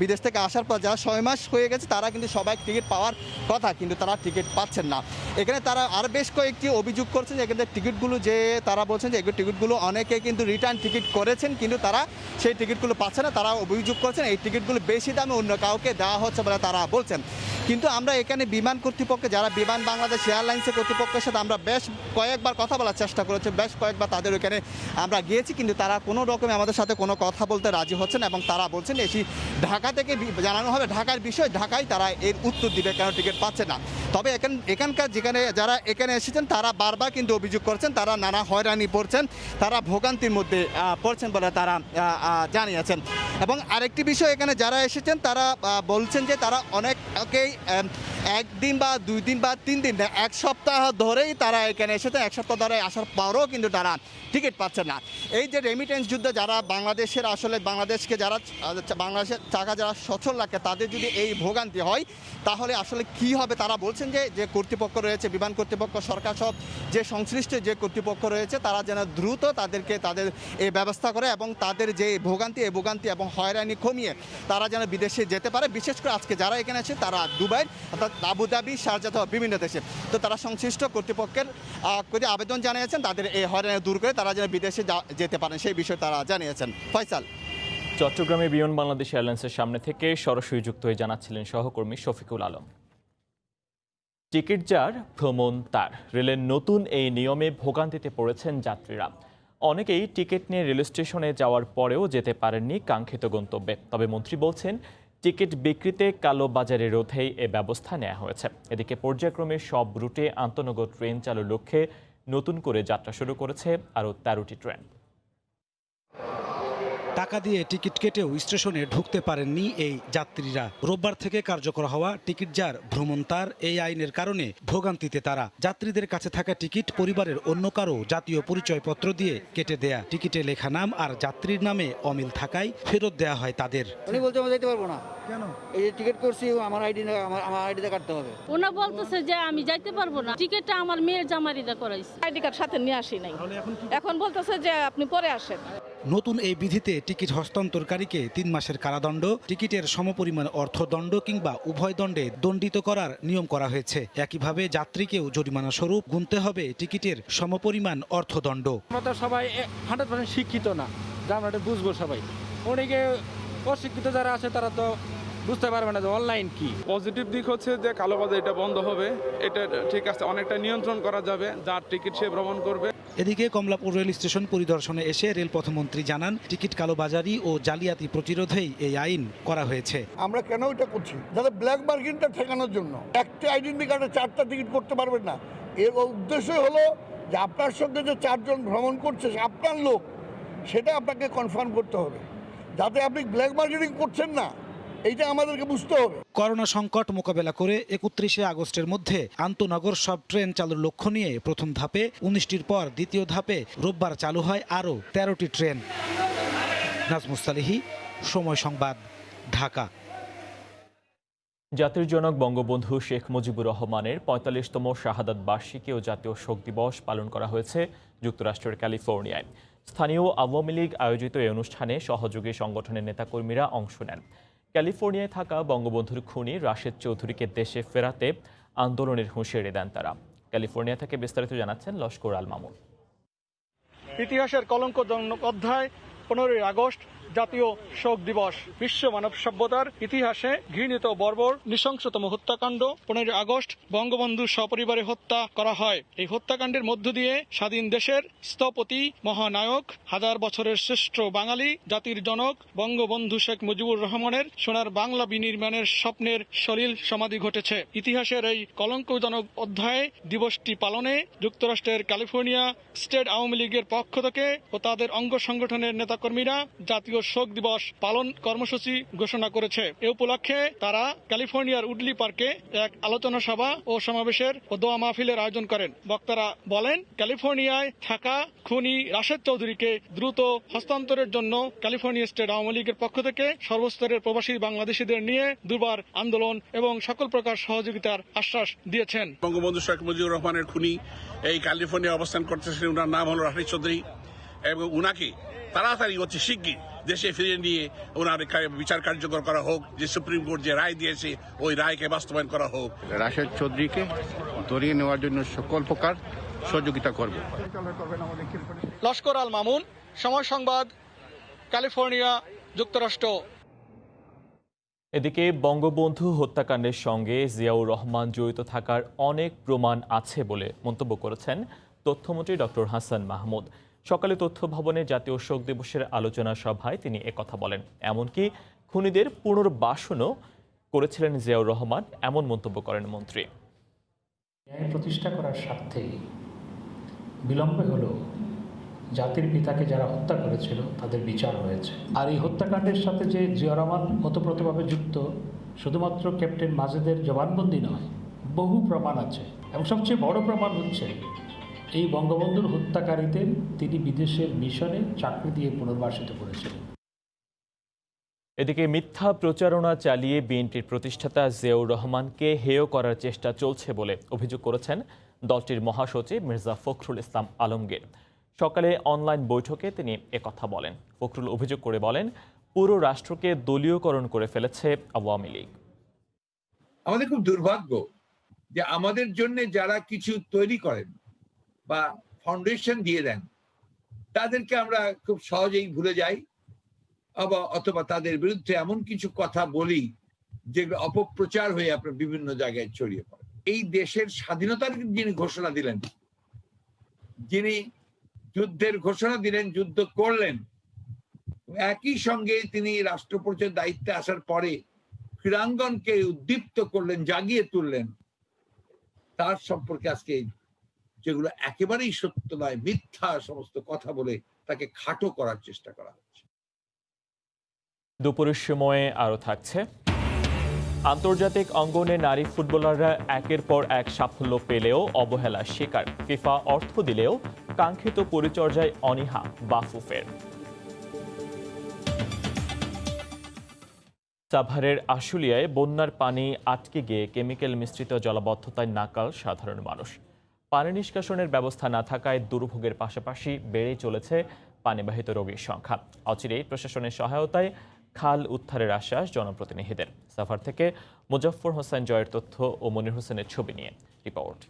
বিদেশ থেকে আসার পর যারা 6 মাস হয়ে গেছে তারা কিন্তু সবাই টিকিট পাওয়ার কথা, কিন্তু তারা টিকিট পাচ্ছেন না। এখানে তারা আর বেশ কয়েকটি অভিযোগ করছেন যে এখানে টিকিটগুলো যে তারা বলছেন যে এগুলো টিকিটগুলো অনেকে কিন্তু রিটার্ন টিকিট করেছেন কিন্তু তারা সেই টিকিটগুলো পাচ্ছে না। তারা অভিযোগ করছেন এই টিকিটগুলো বেশি দামে অন্য কাউকে দেওয়া হচ্ছে বলে তারা বলছেন। কিন্তু আমরা এখানে বিমান কর্তৃপক্ষ যারা বিমান বাংলাদেশ এয়ারলাইন্সের কর্তৃপক্ষের সাথে আমরা বেশ কয়েকবার কথা বলার চেষ্টা করেছি, বেশ কয়েকবার তাদের ওখানে আমরা গিয়েছি, কিন্তু তারা কোনো রকমে আমাদের সাথে কোনো কথা বলতে রাজি হচ্ছেন এবং তারা বলছেন এসি ঢাকা থেকে জানানো হবে ঢাকার বিষয়, ঢাকায় তারা এর উত্তর দিবে কেন টিকিট পাচ্ছে না। তবে এখানকার যেখানে যারা এখানে এসেছেন তারা বারবার কিন্তু অভিযোগ করছেন তারা নানা হয়রানি পড়ছেন, তারা ভোগান্তির মধ্যে পড়ছেন বলে তারা জানিয়েছেন। এবং আরেকটি বিষয় এখানে যারা এসেছেন তারা বলছেন যে তারা অনেকেই 1 দিন বা 2 দিন বা 3 দিন 1 সপ্তাহ ধরেই তারা এখানে এসেছেন, 1 সপ্তাহ ধরে আসার পরও কিন্তু তারা টিকিট পাচ্ছেন না। এই যে রেমিটেন্স যুদ্ধে যারা বাংলাদেশের আসলে বাংলাদেশকে যারা বাংলাদেশের টাকা যারা সচল রাখে তাদের যদি এই ভোগান্তি হয় তাহলে আসলে কি হবে। তারা বলছেন যে কর্তৃপক্ষ রয়েছে, বিমান কর্তৃপক্ষ, সরকার সব যে সংশ্লিষ্ট যে কর্তৃপক্ষ রয়েছে তারা যেন দ্রুত তাদের এই ব্যবস্থা করে এবং তাদের যে ভোগান্তি এই ভোগান্তি এবং হয়রানি কমিয়ে তারা যেন বিদেশে যেতে পারে। বিশেষ করে আজকে যারা এখানে আছে তারা দুবাই অর্থাৎ আবুধাবি, শারজা বিভিন্ন দেশে, তো তারা সংশ্লিষ্ট কর্তৃপক্ষের প্রতি আবেদন জানিয়েছেন তাদের এই হয়রানি দূর করে তারা যেন বিদেশে যেতে পারেন সেই বিষয়ে তারা জানিয়েছেন। ফয়সাল। চট্টগ্রামে বিমান বাংলাদেশ এয়ারলাইন্সের সামনে থেকে সরাসরি যুক্ত হয়ে জানাচ্ছিলেন সহকর্মী শফিকুল আলম। টিকিট যার ভ্রমণ তার, রেলের নতুন এই নিয়মে ভোগান্তিতে পড়েছেন যাত্রীরা। অনেকেই টিকিট নিয়ে রেল স্টেশনে যাওয়ার পরেও যেতে পারেননি কাঙ্ক্ষিত গন্তব্যে। তবে মন্ত্রী বলছেন টিকিট বিক্রিতে কালো বাজারে রোধেই এ ব্যবস্থা নেওয়া হয়েছে। এদিকে পর্যায়ক্রমে সব রুটে আন্তনগর ট্রেন চালুর লক্ষ্যে নতুন করে যাত্রা শুরু করেছে আরও 13টি ট্রেন। টাকা দিয়ে টিকিট কেটেও স্টেশনে ঢুকতে পারেননি এই যাত্রীরা। রোববার থেকে কার্যকর হওয়া টিকিট যার ভ্রমণ তার এই আইনের কারণে ভোগান্তিতে তারা। যাত্রীদের কাছে থাকা টিকিট পরিবারের অন্য কারো জাতীয় পরিচয়পত্র দিয়ে কেটে দেয়া। টিকিটে লেখা নাম আর যাত্রীর নামে অমিল থাকায় ফেরত দেয়া হয় তাদের। উনি বলছে আমি যেতে পারবো না। কেন? এই যে টিকিট করছি আমার আইডিতে কাটতে হবে। ওনা বলতেছে যে আমি যাইতে পারবো না, টিকিটটা আমার মেয়ের জামারিদা করাইছে, আইডি কার্ড সাথে নিয়ে আসি নাই। এখন বলতেছে যে আপনি পরে আসেন। নতুন এই বিধিতে টিকিট হস্তান্তরকারীকে 3 মাসের কারাদণ্ড, টিকিটের সমপরিমাণ অর্থদণ্ড কিংবা উভয় দণ্ডে দণ্ডিত করার নিয়ম করা হয়েছে। একইভাবে যাত্রীকেও জরিমানা স্বরূপ গুনতে হবে টিকিটের সমপরিমাণ অর্থদণ্ড। আমরা তো সবাই 100% শিক্ষিত না, যা আমরা এটা বুঝবো সবাই। অনেকে অশিক্ষিত যারা আছে তারা তো বুঝতে পারবে না যে অনলাইন কি। পজিটিভ দিক হচ্ছে যে কালোবাজার এটা বন্ধ হবে, এটা ঠিক আছে, অনেকটা নিয়ন্ত্রণ করা যাবে, যার টিকিট সে ভ্রমণ করবে। এদিকে কমলাপুর রেল স্টেশন পরিদর্শনে এসে রেলপথমন্ত্রী জানান টিকিট কালোবাজারি ও জালিয়াতি প্রতিরোধেই এই আইন করা হয়েছে। আমরা কেন এটা করছি? যাতে ব্ল্যাক মার্কেটটা ঠেকানোর জন্য। একটা আইডেন্টি কার্ডে 4টা টিকিট করতে পারবেন না। এর উদ্দেশ্য হলো যে আপনার সঙ্গে যে 4 জন ভ্রমণ করছে আপনার লোক, সেটা আপনাকে কনফার্ম করতে হবে, যাতে আপনি ব্ল্যাক মার্কেটিং করছেন না, এইটা আমাদেরকে বুঝতে হবে। করোনা সংকট মোকাবেলা করে 31শে আগস্টের মধ্যে আন্তনগর সব ট্রেন চালুর লক্ষ্য নিয়ে প্রথম ধাপে 19টির পর দ্বিতীয় ধাপে রোববার চালু হয় আরও 13টি ট্রেন। নাজমুস সালিহি, সময় সংবাদ, ঢাকা। জাতির জনক বঙ্গবন্ধু শেখ মুজিবুর রহমানের 45তম শাহাদাত বার্ষিকী ও জাতীয় শোক দিবস পালন করা হয়েছে যুক্তরাষ্ট্রের ক্যালিফোর্নিয়ায়। স্থানীয় আওয়ামী লীগ আয়োজিত এই অনুষ্ঠানে সহযোগী সংগঠনের নেতাকর্মীরা অংশ নেন। ক্যালিফোর্নিয়ায় থাকা বঙ্গবন্ধুর খুনি রাশেদ চৌধুরীকে দেশে ফেরাতে আন্দোলনের হুঁশিয়ারি দেন তারা। ক্যালিফোর্নিয়া থেকে বিস্তারিত জানাচ্ছেন লস্কর আল মামুন। ইতিহাসের কলঙ্কজনক অধ্যায় 15ই আগস্ট জাতীয় শোক দিবস। বিশ্ব মানব সভ্যতার ইতিহাসে ঘৃণিত বর্বর নৃশংসতম হত্যাকাণ্ড 15 আগস্ট বঙ্গবন্ধু সপরিবারে হত্যা করা হয়। এই হত্যাকাণ্ডের মধ্য দিয়ে স্বাধীন দেশের স্থপতি মহানায়ক, হাজার বছরের শ্রেষ্ঠ বাঙালি জাতির জনক বঙ্গবন্ধু শেখ মুজিবুর রহমানের সোনার বাংলা বিনির্মাণের স্বপ্নের সলিল সমাধি ঘটেছে। ইতিহাসের এই কলঙ্কজনক অধ্যায়ে দিবসটি পালনে যুক্তরাষ্ট্রের ক্যালিফোর্নিয়া স্টেট আওয়ামী লীগের পক্ষ থেকে ও তাদের অঙ্গ সংগঠনের নেতাকর্মীরা জাতীয় শোক দিবস পালন কর্মসূচি ঘোষণা করেছে। এ উপলক্ষে তারা ক্যালিফোর্নিয়ার উডলি পার্কে এক আলোচনা সভা ও সমাবেশের ও দোয়া মাহফিলের আয়োজন করেন। বক্তারা বলেন, ক্যালিফোর্নিয়ায় থাকা খুনি রাশেদ চৌধুরীকে দ্রুত হস্তান্তরের জন্য ক্যালিফোর্নিয়া স্টেট আওয়ামী লীগের পক্ষ থেকে সর্বস্তরের প্রবাসী বাংলাদেশিদের নিয়ে দুবার আন্দোলন এবং সকল প্রকার সহযোগিতার আশ্বাস দিয়েছেন। বঙ্গবন্ধু শেখ মুজিবুর রহমানের খুনি এই ক্যালিফোর্নিয়া অবস্থান করতেছেন, ওনার নাম হলো রাশেদ চৌধুরী, এবং উনাকে তাড়াতাড়ি অতি শিগগির দেশে ফিরিয়ে নিয়ে ওনার বিচার কার্যকর করা হোক। যে সুপ্রিম কোর্ট যে রায় দিয়েছে ওই রায়কে বাস্তবায়ন করা হোক। রাশেদ চৌধুরীকে ধরিয়ে নেওয়ার জন্য সকল প্রকার সহযোগিতা করব। লস্কর আল মামুন, সময় সংবাদ, ক্যালিফোর্নিয়া, যুক্তরাষ্ট্র। এদিকে বঙ্গবন্ধু হত্যাকাণ্ডের সঙ্গে জিয়াউর রহমান জড়িত থাকার অনেক প্রমাণ আছে বলে মন্তব্য করেছেন তথ্যমন্ত্রী ডক্টর হাসান মাহমুদ। সকালে তথ্য ভবনে জাতীয় শোক দিবসের আলোচনা সভায় তিনি একথা বলেন। এমনকি খুনিদের পুনর্বাসনও করেছিলেন জিয়াউর রহমান, এমন মন্তব্য করেন মন্ত্রী। ন্যায় প্রতিষ্ঠা করার স্বার্থে বিলম্বে হলেও জাতির পিতাকে যারা হত্যা করেছিল তাদের বিচার হয়েছে। আর এই হত্যাকাণ্ডের সাথে যে জিয়া রহমান ওতপ্রোতভাবে যুক্ত শুধুমাত্র ক্যাপ্টেন মাজেদের জবানবন্দি নয়, বহু প্রমাণ আছে। এবং সবচেয়ে বড় প্রমাণ হচ্ছে এই বঙ্গবন্ধুর হত্যাকারীদের তিনি বিদেশের মিশনে চাকরি দিয়ে পুনর্বাসিত করেছিলেন। এদিকে মিথ্যা প্রচারণা চালিয়ে বিএনপির প্রতিষ্ঠাতা জিয়াউর রহমানকে হেয় করার চেষ্টা চলছে বলে অভিযোগ করেছেন দলটির মহাসচিব মির্জা ফখরুল ইসলাম আলমগীর। সকালে অনলাইন বৈঠকে তিনি একথা বলেন। ফখরুল অভিযোগ করে বলেন, পুরো রাষ্ট্রকে দলীয়করণ করে ফেলেছে আওয়ামী লীগ। আমাদের খুব দুর্ভাগ্য যে আমাদের জন্য যারা কিছু তৈরি করেন বা ফাউন্ডেশন দিয়ে দেন তাদেরকে আমরা খুব সহজেই ভুলে যাই, অথবা তাদের বিরুদ্ধে এমন কিছু কথা বলি যেগুলো অপপ্রচার হয়ে আপনার বিভিন্ন জায়গায় ছড়িয়ে পড়ে। এই দেশের স্বাধীনতার যিনি ঘোষণা দিলেন, যিনি যুদ্ধের ঘোষণা দিলেন, যুদ্ধ করলেন, একই সঙ্গে তিনি রাষ্ট্র পরিচয়ের দায়িত্বে আসার পরে ক্রীড়াঙ্গনকে উদ্দীপ্ত করলেন, জাগিয়ে তুললেন, তার সম্পর্কে আজকে যেগুলো একেবারেই সত্য নয়, মিথ্যা সমস্ত কথা বলে তাকে খাটো করার চেষ্টা করা হচ্ছে। দুপুরের সময়ে আরও থাকছে, আন্তর্জাতিক অঙ্গনে নারী ফুটবলাররা একের পর এক সাফল্য পেলেও অবহেলার শিকার। ফিফা অর্থ দিলেও কাঙ্ক্ষিত পরিচর্যায় অনীহা বাফুফের। সাভারের আশুলিয়ায় বন্যার পানি আটকে গিয়ে কেমিক্যাল মিশ্রিত জলাবদ্ধতায় নাকাল সাধারণ মানুষ। পানি নিষ্কাশনের ব্যবস্থা না থাকায় দুর্ভোগের পাশাপাশি বেড়ে চলেছে পানিবাহিত রোগীর সংখ্যা। অচিরেই প্রশাসনের সহায়তায় খাল উদ্ধারের আশ্বাস জনপ্রতিনিধিদের। সাভার থেকে মুজফফর হোসেন জয়ের তথ্য ও মনির হোসেনের ছবি নিয়ে রিপোর্ট।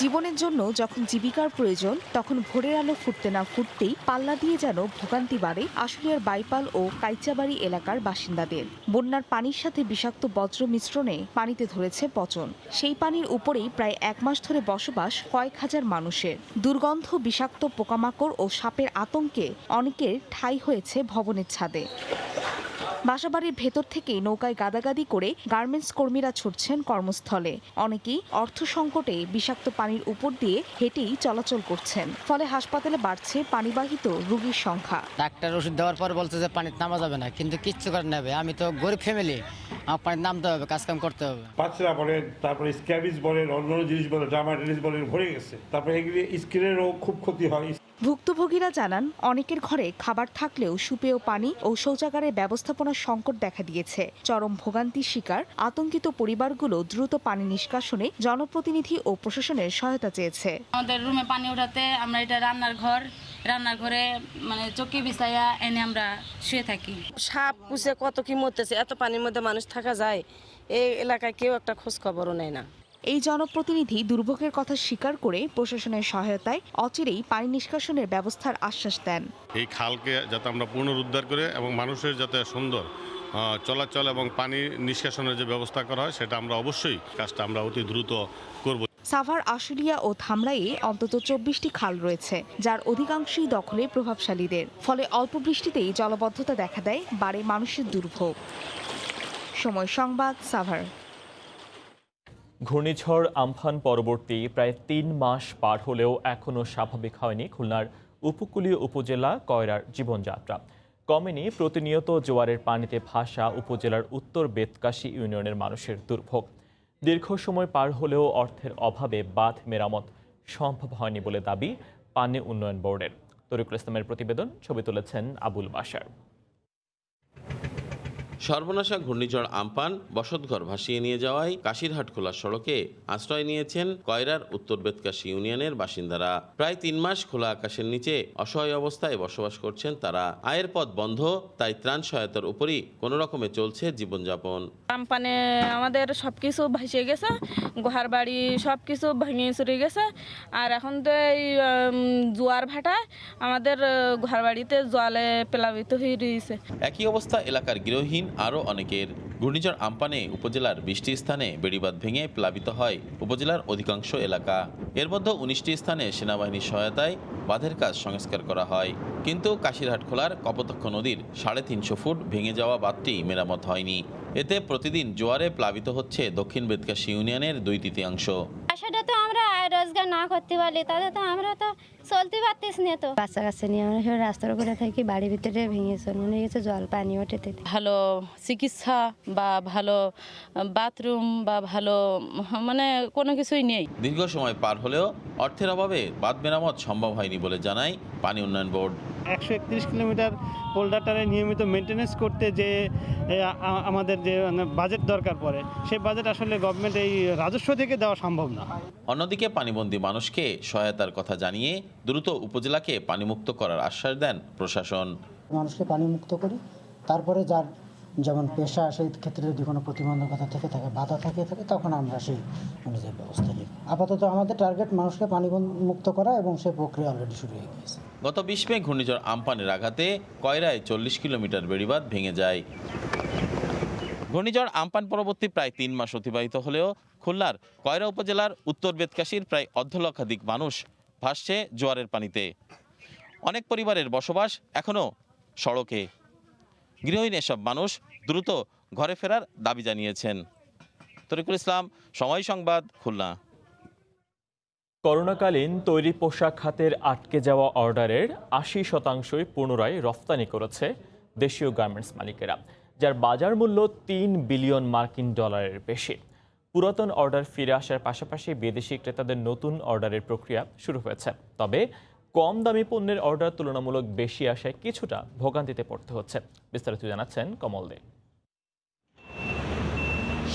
জীবনের জন্য যখন জীবিকার প্রয়োজন, তখন ভোরের আলো ফুটতে না ফুটতেই পাল্লা দিয়ে যেন ভোগান্তি বাড়ে আশুলিয়ার বাইপাল ও কাইচাবাড়ি এলাকার বাসিন্দাদের। বন্যার পানির সাথে বিষাক্ত বজ্র মিশ্রণে পানিতে ধরেছে পচন। সেই পানির উপরেই প্রায় 1 মাস ধরে বসবাস কয়েক হাজার মানুষের। দুর্গন্ধ, বিষাক্ত পোকামাকড় ও সাপের আতঙ্কে অনেকের ঠাঁই হয়েছে ভবনের ছাদে। বাসাবাড়ির ভেতর থেকেই নৌকায় গাদাগাদি করে গার্মেন্টস কর্মীরা ছুটছেন কর্মস্থলে। অনেকেই অর্থ সংকটে বিষাক্ত পানির উপর দিয়ে হেঁটেই চলাচল করছেন। ফলে হাসপাতালে বাড়ছে পানিবাহিত রোগীর সংখ্যা। ডাক্তার ওষুধ দেওয়ার পর বলছে যে পানিতে নামা যাবে না, কিন্তু কিচ্ছু করে নেবে। আমি তো গরিব ফ্যামিলি, আমার পানিতে নামতে হবে, কাজকাম করতে হবে। পাঁচরা বলেন, তারপরে স্ক্যাবিজ বলেন, অন্য জিনিস বলেন, ডার্মাটাইটিস বলেন, ভরে গেছে। তারপরে এগুলি স্কিনেরও খুব ক্ষতি হয়। ভুক্তভোগীরা জানান, অনেকের ঘরে খাবার থাকলেও সুপেয় পানি ও শৌচাগারের ব্যবস্থাপনার সংকট দেখা দিয়েছে। চরম ভোগান্তির শিকার আতঙ্কিত পরিবারগুলো দ্রুত পানি নিষ্কাশনে জনপ্রতিনিধি ও প্রশাসনের সহায়তা চেয়েছে। আমাদের রুমে পানি ওঠাতে আমরা এটা রান্নার ঘরে মানে চকি বিছাইয়া এনে আমরা শুয়ে থাকি। সাপ কুচে কত কি মরতেছে, এত পানির মধ্যে মানুষ থাকা যায়? এই এলাকায় কেউ একটা খোঁজ খবরও নেয় না। এই জনপ্রতিনিধি দুর্ভোগের কথা স্বীকার করে প্রশাসনের সহায়তায় অচিরেই পানি নিষ্কাশনের ব্যবস্থার আশ্বাস দেন। এই খালকে যাতে আমরা পুনরুদ্ধার করে এবং মানুষের যাতে সুন্দর চলাচল এবং পানি নিষ্কাশনের যে ব্যবস্থা করা হয় সেটা আমরা অবশ্যই কাজটা আমরা অতি দ্রুত করব। সাভার, আশুলিয়া ও ধামরাইয়ে অন্তত 24টি খাল রয়েছে, যার অধিকাংশই দখলে প্রভাবশালীদের। ফলে অল্প বৃষ্টিতেই জলবদ্ধতা দেখা দেয়, বাড়ে মানুষের দুর্ভোগ। সময় সংবাদ, সাভার। ঘূর্ণিঝড় আমফান পরবর্তী প্রায় 3 মাস পার হলেও এখনও স্বাভাবিক হয়নি খুলনার উপকূলীয় উপজেলা কয়রার জীবনযাত্রা। কমেনি প্রতিনিয়ত জোয়ারের পানিতে ভাসা উপজেলার উত্তর বেতকাশী ইউনিয়নের মানুষের দুর্ভোগ। দীর্ঘ সময় পার হলেও অর্থের অভাবে বাঁধ মেরামত সম্ভব হয়নি বলে দাবি পানি উন্নয়ন বোর্ডের। তরিকুল ইসলামের প্রতিবেদন, ছবি তুলেছেন আবুল বাশার। সর্বনাশা ঘূর্ণিঝড় আমপান বসতঘর ভাসিয়ে নিয়ে যাওয়ায় কাশিরহাট খোলা সড়কে আশ্রয় নিয়েছেন কয়রার উত্তর বেতকাশী ইউনিয়নের বাসিন্দারা। প্রায় 3 মাস খোলা আকাশের নিচে অসহায় অবস্থায় বসবাস করছেন তারা। আয়ের পথ বন্ধ, তাই ত্রাণ সহায়তার উপরই কোনো রকমে চলছে জীবনযাপন। আমপানে আমাদের সবকিছু ভাসিয়ে গেছে, ঘর বাড়ি সবকিছু ভেঙে চুরে গেছে। আর এখন তো এই জোয়ার ভাটায় আমাদের ঘর বাড়িতে জলে প্লাবিত হয়ে রয়েছে। একই অবস্থা এলাকার গৃহহীন আরও অনেকের। ঘূর্ণিঝড় আমপানে উপজেলার 20টি স্থানে বেড়িবাঁধ ভেঙে প্লাবিত হয় উপজেলার অধিকাংশ এলাকা। এর মধ্যে 19টি স্থানে সেনাবাহিনীর সহায়তায় বাঁধের কাজ সংস্কার করা হয়, কিন্তু কাশিরহাট খোলার কপোতাক্ষ নদীর 350 ফুট ভেঙে যাওয়া বাঁধটি মেরামত হয়নি। এতে প্রতিদিন জোয়ারে প্লাবিত হচ্ছে দক্ষিণ বেতকাশী ইউনিয়নের 2/3। সেটা তো আমরা আয় রোজগার না করতে পারলে তাহলে তো আমরা তো চলতে পারতেছি না। তো বাচ্চা কাচ্চা নিয়ে আমরা সব রাস্তার উপরে থাকি, বাড়ির ভিতরে ভেঙে চলে গেছে, জল পানি ওঠে। ভালো চিকিৎসা বা ভালো বাথরুম বা ভালো মানে কোনো কিছুই নেই। দীর্ঘ সময় পার হলেও অর্থের অভাবে বাঁধ মেরামত সম্ভব হয়নি বলে জানায় পানি উন্নয়ন বোর্ড। 131 কিলোমিটার পোল্ডারটারে নিয়মিত মেনটেনেন্স করতে যে আমাদের যে বাজেট দরকার পড়ে, সেই বাজেট আসলে গভর্নমেন্ট এই রাজস্ব থেকে দেওয়া সম্ভব না। অন্যদিকে পানিবন্দী মানুষকে সহায়তার কথা জানিয়ে দ্রুত উপজেলাকে পানিমুক্ত করার আশ্বাস দেন প্রশাসন। মানুষকে পানিমুক্ত করি, তারপরে যার যেমন পেশা সেই ক্ষেত্রে যদি কোনো প্রতিবন্ধকতা থেকে থাকে, বাধা থাকে তখন আমরা সেই অনুযায়ী ব্যবস্থা নিই। আপাতত আমাদের টার্গেট মানুষকে পানি মুক্ত করা, এবং সেই প্রক্রিয়া অলরেডি শুরু হয়ে গেছে। গত 20 মে ঘূর্ণিঝড় আমপানের আঘাতে কয়রায় 40 কিলোমিটার বেড়িবাঁধ ভেঙে যায়। ঘূর্ণিঝড় আমপান পরবর্তী প্রায় 3 মাস অতিবাহিত হলেও খুলনার কয়রা উপজেলার উত্তর বেতকাশীর প্রায় 1.5 লক্ষাধিক মানুষ ভাসছে জোয়ারের পানিতে। অনেক পরিবারের বসবাস এখনও সড়কে। গৃহহীন এসব মানুষ দ্রুত ঘরে ফেরার দাবি জানিয়েছেন। তরিকুল ইসলাম, সময় সংবাদ, খুলনা। করোনাকালীন তৈরি পোশাক খাতের আটকে যাওয়া অর্ডারের 80% পুনরায় রফতানি করেছে দেশীয় গার্মেন্টস মালিকেরা, যার বাজার মূল্য $3 বিলিয়ন বেশি। পুরাতন অর্ডার ফিরে আসার পাশাপাশি বিদেশি ক্রেতাদের নতুন অর্ডারের প্রক্রিয়া শুরু হয়েছে। তবে কম দামি পণ্যের অর্ডার তুলনামূলক বেশি আসায় কিছুটা ভোগান্তিতে পড়তে হচ্ছে। বিস্তারিত জানাচ্ছেন কমল দে।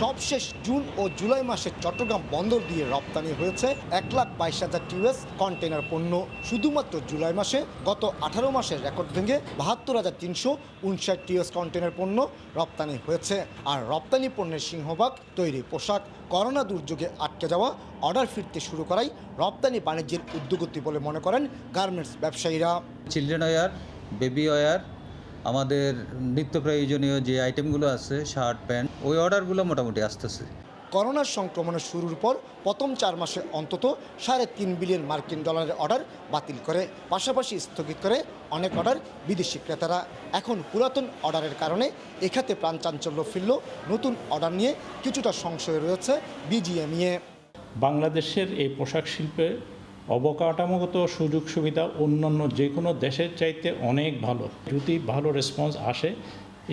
সবশেষ জুন ও জুলাই মাসে চট্টগ্রাম বন্দর দিয়ে রপ্তানি হয়েছে 1,22,000 টিউএস কন্টেনার পণ্য। শুধুমাত্র জুলাই মাসে গত 18 মাসের রেকর্ড ভেঙে 72,359 টিউএস কন্টেনার পণ্য রপ্তানি হয়েছে। আর রপ্তানি পণ্যের সিংহভাগ তৈরি পোশাক। করোনা দুর্যোগে আটকে যাওয়া অর্ডার ফিরতে শুরু করাই রপ্তানি বাণিজ্যের উদ্যোগতি বলে মনে করেন গার্মেন্টস ব্যবসায়ীরা। চিলড্রেন ওয়্যার, বেবি ওয়্যার, আমাদের নিত্য প্রয়োজনীয় যে আইটেমগুলো আছে, শার্ট প্যান্ট, ওই অর্ডারগুলো মোটামুটি আসতেছে। করোনার সংক্রমণের শুরুর পর প্রথম 4 মাসে অন্তত $3.5 বিলিয়ন অর্ডার বাতিল করে, পাশাপাশি স্থগিত করে অনেক অর্ডার বিদেশি ক্রেতারা। এখন পুরাতন অর্ডারের কারণে এখাতে প্রাণ চাঞ্চল্য ফিরল। নতুন অর্ডার নিয়ে কিছুটা সংশয় রয়েছে বিজিএমইএ। বাংলাদেশের এই পোশাক শিল্পে অবকাঠামোগত সুযোগ সুবিধা অন্যান্য যে কোনো দেশের চাইতে অনেক ভালো। যদি ভালো রেসপন্স আসে,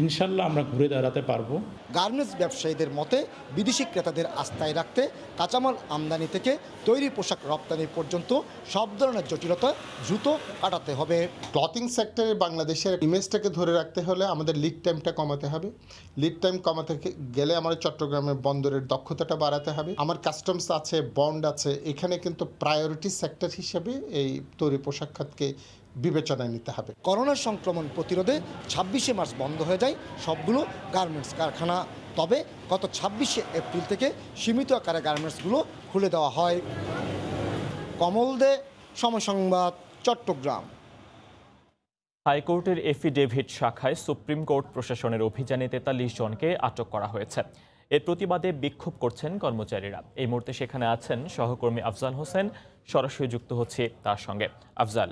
ইনশাল্লাহ আমরা ঘুরে দাঁড়াতে পারবো। গার্মেন্টস ব্যবসায়ীদের মতে বিদেশি ক্রেতাদের আস্থায় রাখতে কাঁচামাল আমদানি থেকে তৈরি পোশাক রপ্তানি পর্যন্ত সব ধরনের জটিলতা দ্রুত কাটাতে হবে। ক্লথিং সেক্টরে বাংলাদেশের ইমেজটাকে ধরে রাখতে হলে আমাদের লিড টাইমটা কমাতে হবে। লিড টাইম কমাতে গেলে আমাদের চট্টগ্রামের বন্দরের দক্ষতাটা বাড়াতে হবে। আমার কাস্টমস আছে, বন্ড আছে, এখানে কিন্তু প্রায়োরিটি সেক্টর হিসেবে এই তৈরি পোশাক খাতকে বিবেচনায় নিতে হবে। করোনার সংক্রমণ প্রতিরোধে 26শে মার্চ বন্ধ হয়ে যায় সবগুলো গার্মেন্টস কারখানা। তবে গত 26শে এপ্রিল থেকে সীমিত আকারে গার্মেন্টসগুলো খুলে দেওয়া হয়। কমল দে, সময় সংবাদ, চট্টগ্রাম। হাইকোর্টের এফিডেভিট শাখায় সুপ্রিম কোর্ট প্রশাসনের অভিযানে 43 জনকে আটক করা হয়েছে। এর প্রতিবাদে বিক্ষোভ করছেন কর্মচারীরা। এই মুহূর্তে সেখানে আছেন সহকর্মী আফজাল হোসেন, সরাসরি যুক্ত হচ্ছে তার সঙ্গে। আফজাল।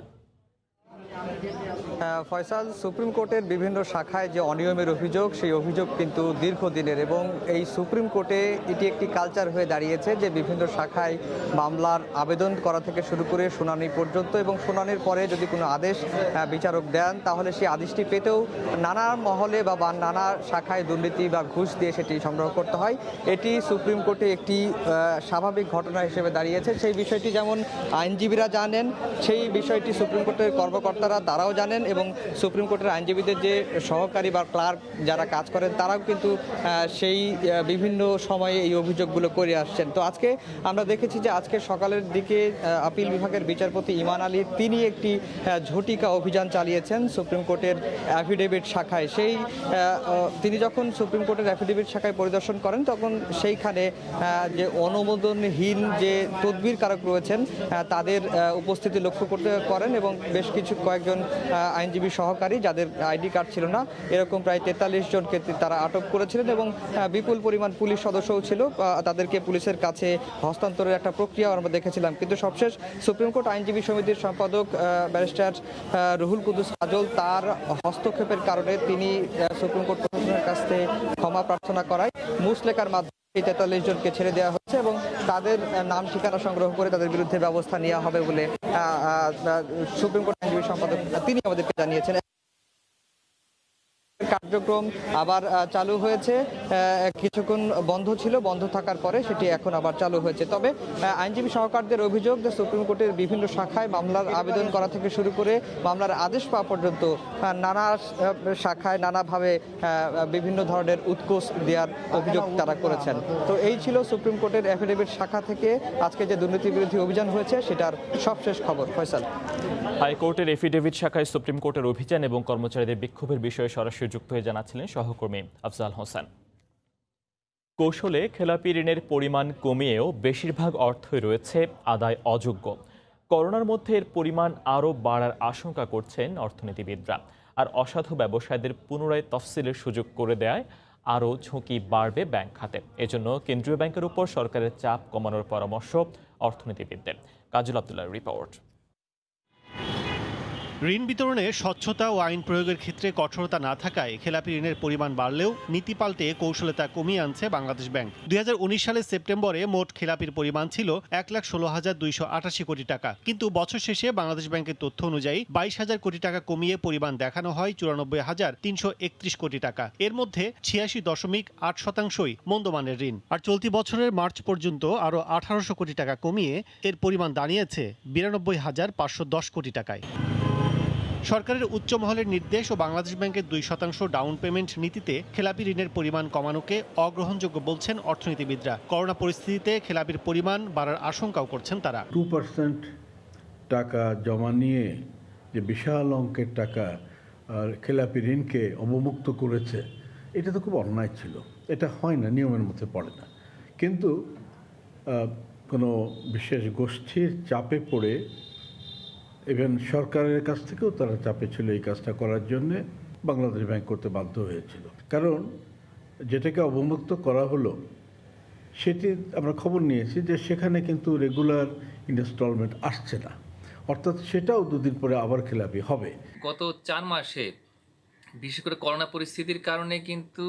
ফয়সাল, সুপ্রিম কোর্টের বিভিন্ন শাখায় যে অনিয়মের অভিযোগ, সেই অভিযোগ কিন্তু দীর্ঘদিনের এবং এই সুপ্রিম কোর্টে এটি একটি কালচার হয়ে দাঁড়িয়েছে যে বিভিন্ন শাখায় মামলার আবেদন করা থেকে শুরু করে শুনানি পর্যন্ত, এবং শুনানির পরে যদি কোনো আদেশ বিচারক দেন তাহলে সেই আদেশটি পেতেও নানা মহলে বা নানা শাখায় দুর্নীতি বা ঘুষ দিয়ে সেটি সংগ্রহ করতে হয়। এটি সুপ্রিম কোর্টে একটি স্বাভাবিক ঘটনা হিসেবে দাঁড়িয়েছে। সেই বিষয়টি যেমন আইনজীবীরা জানেন, সেই বিষয়টি সুপ্রিম কোর্টের কর্মকর্তারা তারাও জানেন, এবং সুপ্রিম কোর্টের আইনজীবীদের যে সহকারী বা ক্লার্ক যারা কাজ করেন তারাও কিন্তু সেই বিভিন্ন সময়ে এই অভিযোগগুলো করে আসছেন। তো আজকে আমরা দেখেছি যে আজকে সকালের দিকে আপিল বিভাগের বিচারপতি ইমান আলী তিনি একটি ঝটিকা অভিযান চালিয়েছেন সুপ্রিম কোর্টের অ্যাফিডেভিট শাখায়। সেই তিনি যখন সুপ্রিম কোর্টের অ্যাফিডেভিট শাখায় পরিদর্শন করেন তখন সেইখানে যে অনুমোদনহীন যে তদবিরকারক রয়েছেন তাদের উপস্থিতি লক্ষ্য করেন, এবং বেশ কয়েকজন আইনজীবী সহকারী যাদের আইডি কার্ড ছিল না, এরকম প্রায় 43 জনকে তারা আটক করেছিলেন, এবং বিপুল পরিমাণ পুলিশ সদস্যও ছিল। তাদেরকে পুলিশের কাছে হস্তান্তরের একটা প্রক্রিয়া আমরা দেখেছিলাম। কিন্তু সবশেষ সুপ্রিম কোর্ট আইনজীবী সমিতির সম্পাদক ব্যারিস্টার রুহুল কুদ্দুস কাজল তার হস্তক্ষেপের কারণে তিনি সুপ্রিম কোর্ট প্রশাসনের কাছ থেকে ক্ষমা প্রার্থনা করায় মুচলেকার মাধ্যমে এই 43 জনকে ছেড়ে দেওয়া হচ্ছে, এবং তাদের নাম ঠিকানা সংগ্রহ করে তাদের বিরুদ্ধে ব্যবস্থা নেওয়া হবে বলে সুপ্রিম কোর্ট আইনজীবী সম্পাদক তিনি আমাদেরকে জানিয়েছেন। কার্যক্রম আবার চালু হয়েছে, কিছুক্ষণ বন্ধ ছিল, বন্ধ থাকার পরে সেটি এখন আবার চালু হয়েছে। তবে আইনজীবী সহকারীদের অভিযোগ যে সুপ্রিম কোর্টের বিভিন্ন শাখায় মামলার আবেদন করা থেকে শুরু করে মামলার আদেশ পাওয়া পর্যন্ত নানা শাখায় নানাভাবে বিভিন্ন ধরনের উৎকোচ দেওয়ার অভিযোগ তারা করেছেন। তো এই ছিল সুপ্রিম কোর্টের অ্যাফিডেভিট শাখা থেকে আজকে যে দুর্নীতি বিরোধী অভিযান হয়েছে সেটার সবশেষ খবর। ফয়সাল। হাইকোর্টের এফিডেভিট শাখায় সুপ্রিম কোর্টের অভিযান এবং কর্মচারীদের বিক্ষোভের বিষয়ে সরাসরি যুক্ত হয়ে জানাচ্ছিলেন সহকর্মী আফজাল হোসেন। কৌশলে খেলাপি ঋণের পরিমাণ কমিয়েও বেশিরভাগ অর্থই রয়েছে আদায় অযোগ্য। করোনার মধ্যে এর পরিমাণ আরও বাড়ার আশঙ্কা করছেন অর্থনীতিবিদরা। আর অসাধু ব্যবসায়ীদের পুনরায় তফসিলের সুযোগ করে দেয় আরও ঝুঁকি বাড়বে ব্যাংক খাতে। এজন্য কেন্দ্রীয় ব্যাংকের উপর সরকারের চাপ কমানোর পরামর্শ অর্থনীতিবিদদের। কাজল আব্দুল্লাহর রিপোর্ট। ঋণ বিতরণে স্বচ্ছতা ও আইন প্রয়োগের ক্ষেত্রে কঠোরতা না থাকায় খেলাপি ঋণের পরিমাণ বাড়লেও নীতি পাল্টে কৌশলে তা কমিয়ে আনছে বাংলাদেশ ব্যাংক। 2019 সালের সেপ্টেম্বরে মোট খেলাপির পরিমাণ ছিল 1,16,288 কোটি টাকা, কিন্তু বছর শেষে বাংলাদেশ ব্যাংকের তথ্য অনুযায়ী 22,000 কোটি টাকা কমিয়ে পরিমাণ দেখানো হয় 94,331 কোটি টাকা। এর মধ্যে 86.8%ই মন্দমানের ঋণ। আর চলতি বছরের মার্চ পর্যন্ত আরও 1,800 কোটি টাকা কমিয়ে এর পরিমাণ দাঁড়িয়েছে 92,510 কোটি টাকায়। সরকারের উচ্চ মহলের নির্দেশ ও বাংলাদেশ ব্যাংকের 2% ডাউন পেমেন্ট নীতিতে খেলাপি ঋণের পরিমাণ কমানোকে অগ্রহণযোগ্য বলছেন অর্থনীতিবিদরা। করোনা পরিস্থিতিতে খেলাপির পরিমাণ বাড়ার আশঙ্কাও করছেন তারা। 2% টাকা জমা নিয়ে যে বিশাল অঙ্কের টাকা খেলাপি ঋণকে অবমুক্ত করেছে, এটা তো খুব অন্যায় ছিল। এটা হয় না, নিয়মের মধ্যে পড়ে না। কিন্তু কোনো বিশেষ গোষ্ঠীর চাপে পড়ে ইভেন সরকারের কাছ থেকেও তারা চাপে ছিল এই কাজটা করার জন্যে বাংলাদেশ ব্যাংক করতে বাধ্য হয়েছিল। কারণ যেটাকে অবমুক্ত করা হলো সেটি আমরা খবর নিয়েছি যে সেখানে কিন্তু রেগুলার ইনস্টলমেন্ট আসছে না, অর্থাৎ সেটাও দুদিন পরে আবার খেলাপি হবে। গত 4 মাসে বিশেষ করে করোনা পরিস্থিতির কারণে কিন্তু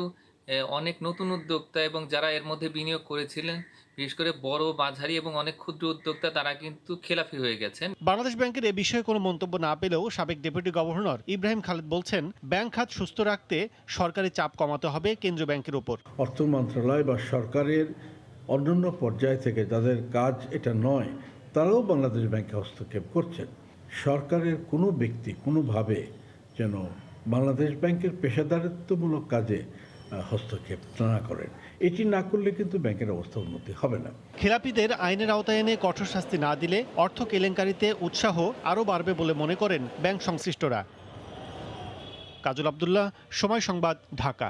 অনেক নতুন উদ্যোক্তা এবং যারা এর মধ্যে বিনিয়োগ করেছিলেন, বিশেষ করে বড়, মাঝারি এবং অনেক ক্ষুদ্র উদ্যোক্তা, তারা কিন্তু খেলাফি হয়ে গেছেন। বাংলাদেশ ব্যাংকের এ বিষয়ে কোনো মন্তব্য না পেলেও সাবেক ডেপুটি গভর্নর ইব্রাহিম খালেদ বলছেন, ব্যাংক খাত সুস্থ রাখতে সরকারি চাপ কমাতে হবে কেন্দ্রীয় ব্যাংকের উপর। অর্থ মন্ত্রণালয় বা সরকারের অন্যান্য পর্যায় থেকে যাদের কাজ এটা নয়, তারাও বাংলাদেশ ব্যাংকে হস্তক্ষেপ করছেন। সরকারের কোনো ব্যক্তি কোনোভাবে যেন বাংলাদেশ ব্যাংকের পেশাদারিত্বমূলক কাজে হস্তক্ষেপ না করেন। এটি না করলে কিন্তু ব্যাংকের অবস্থা উন্নতি হবে না। খেলাপিদের আইনের আওতায় এনে কঠোর শাস্তি না দিলে অর্থ কেলেঙ্কারিতে উৎসাহ আরও বাড়বে বলে মনে করেন ব্যাংক সংশ্লিষ্টরা। কাজল আব্দুল্লাহ, সময় সংবাদ, ঢাকা।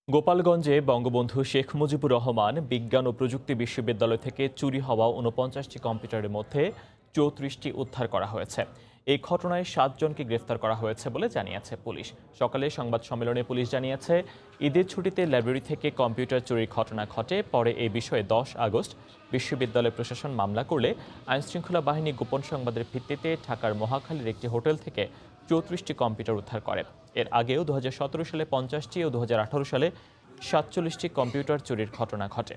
গোপালগঞ্জে বঙ্গবন্ধু শেখ মুজিবুর রহমান বিজ্ঞান ও প্রযুক্তি বিশ্ববিদ্যালয় থেকে চুরি হওয়া ৪৯টি কম্পিউটারের মধ্যে ৩৪টি উদ্ধার করা হয়েছে। এই ঘটনায় ৭ জনকে গ্রেফতার করা হয়েছে বলে জানিয়েছে পুলিশ। সকালে সংবাদ সম্মেলনে পুলিশ জানিয়েছে, ঈদের ছুটিতে লাইব্রেরি থেকে কম্পিউটার চুরির ঘটনা ঘটে। পরে এই বিষয়ে ১০ আগস্ট বিশ্ববিদ্যালয় প্রশাসন মামলা করলে আইনশৃঙ্খলা বাহিনী গোপন সংবাদের ভিত্তিতে ঢাকার মহাখালীর একটি হোটেল থেকে ৩৪টি কম্পিউটার উদ্ধার করে। এর আগেও ২০১৭ সালে ৫০টি ও ২০১৮ সালে ৪৭টি কম্পিউটার চুরির ঘটনা ঘটে।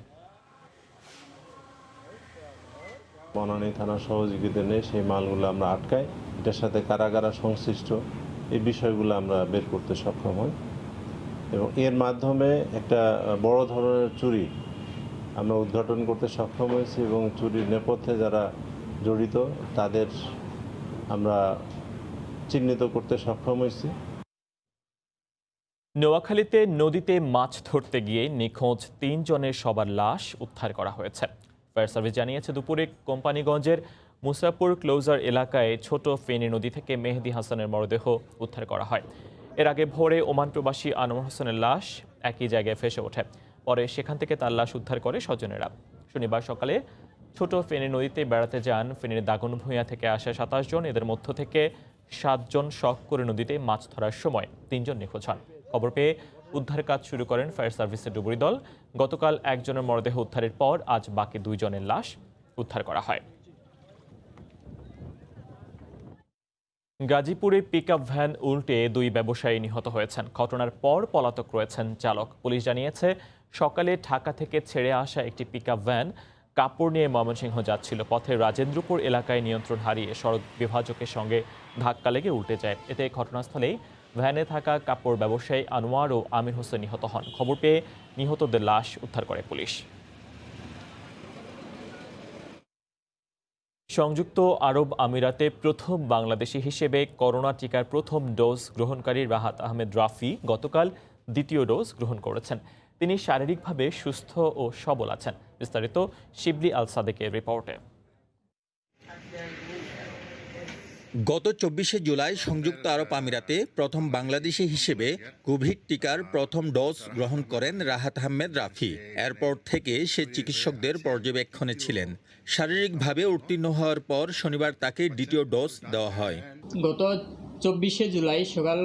বনানী থানার সহযোগিতা নিয়ে সেই মালগুলো আমরা আটকাই। এটার সাথে কারা কারা সংশ্লিষ্ট এই বিষয়গুলো আমরা বের করতে সক্ষম হই এবং এর মাধ্যমে একটা বড় ধরনের চুরি আমরা উদ্ঘাটন করতে সক্ষম হয়েছি এবং চুরির নেপথ্যে যারা জড়িত তাদের আমরা চিহ্নিত করতে সক্ষম হয়েছি। নোয়াখালীতে নদীতে মাছ ধরতে গিয়ে নিখোঁজ ৩ জনের সবার লাশ উদ্ধার করা হয়েছে। ফায়ার সার্ভিস জানিয়েছে, দুপুরে কোম্পানিগঞ্জের মুসাপুর ক্লোজার এলাকায় ছোট ফেনী নদী থেকে মেহেদি হাসানের মরদেহ উদ্ধার করা হয়। এর আগে ভোরে ওমান প্রবাসী আনোয়ার হোসেনের লাশ একই জায়গায় ভেসে ওঠে। পরে সেখান থেকে তার লাশ উদ্ধার করে স্বজনেরা। শনিবার সকালে ছোট ফেনী নদীতে বেড়াতে যান ফেনীর দাগন ভূঁইয়া থেকে আসা ২৭ জন। এদের মধ্য থেকে ৭ জন শখ করে নদীতে মাছ ধরার সময় ৩ জন নিখোঁজ হন। খবর পেয়ে উদ্ধার কাজ শুরু করেন ফায়ার সার্ভিসের ডুবুরি দল। গতকাল একজনের মরদেহ উদ্ধারের পর আজ বাকি 2 জনের লাশ উদ্ধার করা হয়। গাজীপুরে পিকআপ ভ্যান উল্টে 2 ব্যবসায়ী নিহত হয়েছেন। ঘটনার পর পলাতক রয়েছেন চালক। পুলিশ জানিয়েছে, সকালে ঢাকা থেকে ছেড়ে আসা একটি পিকআপ ভ্যান কাপড় নিয়ে ময়মনসিংহ যাচ্ছিল। পথে রাজেন্দ্রপুর এলাকায় নিয়ন্ত্রণ হারিয়ে সড়ক বিভাজকের সঙ্গে ধাক্কা লেগে উল্টে যায়। এতে ঘটনাস্থলেই ভ্যানে থাকা কাপড় ব্যবসায়ী আনোয়ার ও আমির হোসেন নিহত হন। খবর পেয়ে নিহতদের লাশ উদ্ধার করে পুলিশ। সংযুক্ত আরব আমিরাতে প্রথম বাংলাদেশি হিসেবে করোনা টিকার প্রথম ডোজ গ্রহণকারী রাহাত আহমেদ রাফি গতকাল 2য় ডোজ গ্রহণ করেছেন। তিনি শারীরিকভাবে সুস্থ ও সবল আছেন। বিস্তারিত শিবলি আল সাদেকের রিপোর্টে। গত 24শে জুলাই সংযুক্ত আরব আমিরাতে প্রথম বাংলাদেশি হিসেবে কোভিড টিকার প্রথম ডোজ গ্রহণ করেন রাহাত আহমেদ রাফি। এরপর থেকে সে চিকিৎসকদের পর্যবেক্ষণে ছিলেন। শারীরিকভাবে উত্তীর্ণ হওয়ার পর শনিবার তাকে 2য় ডোজ দেওয়া হয়। গত 24শে জুলাই সকাল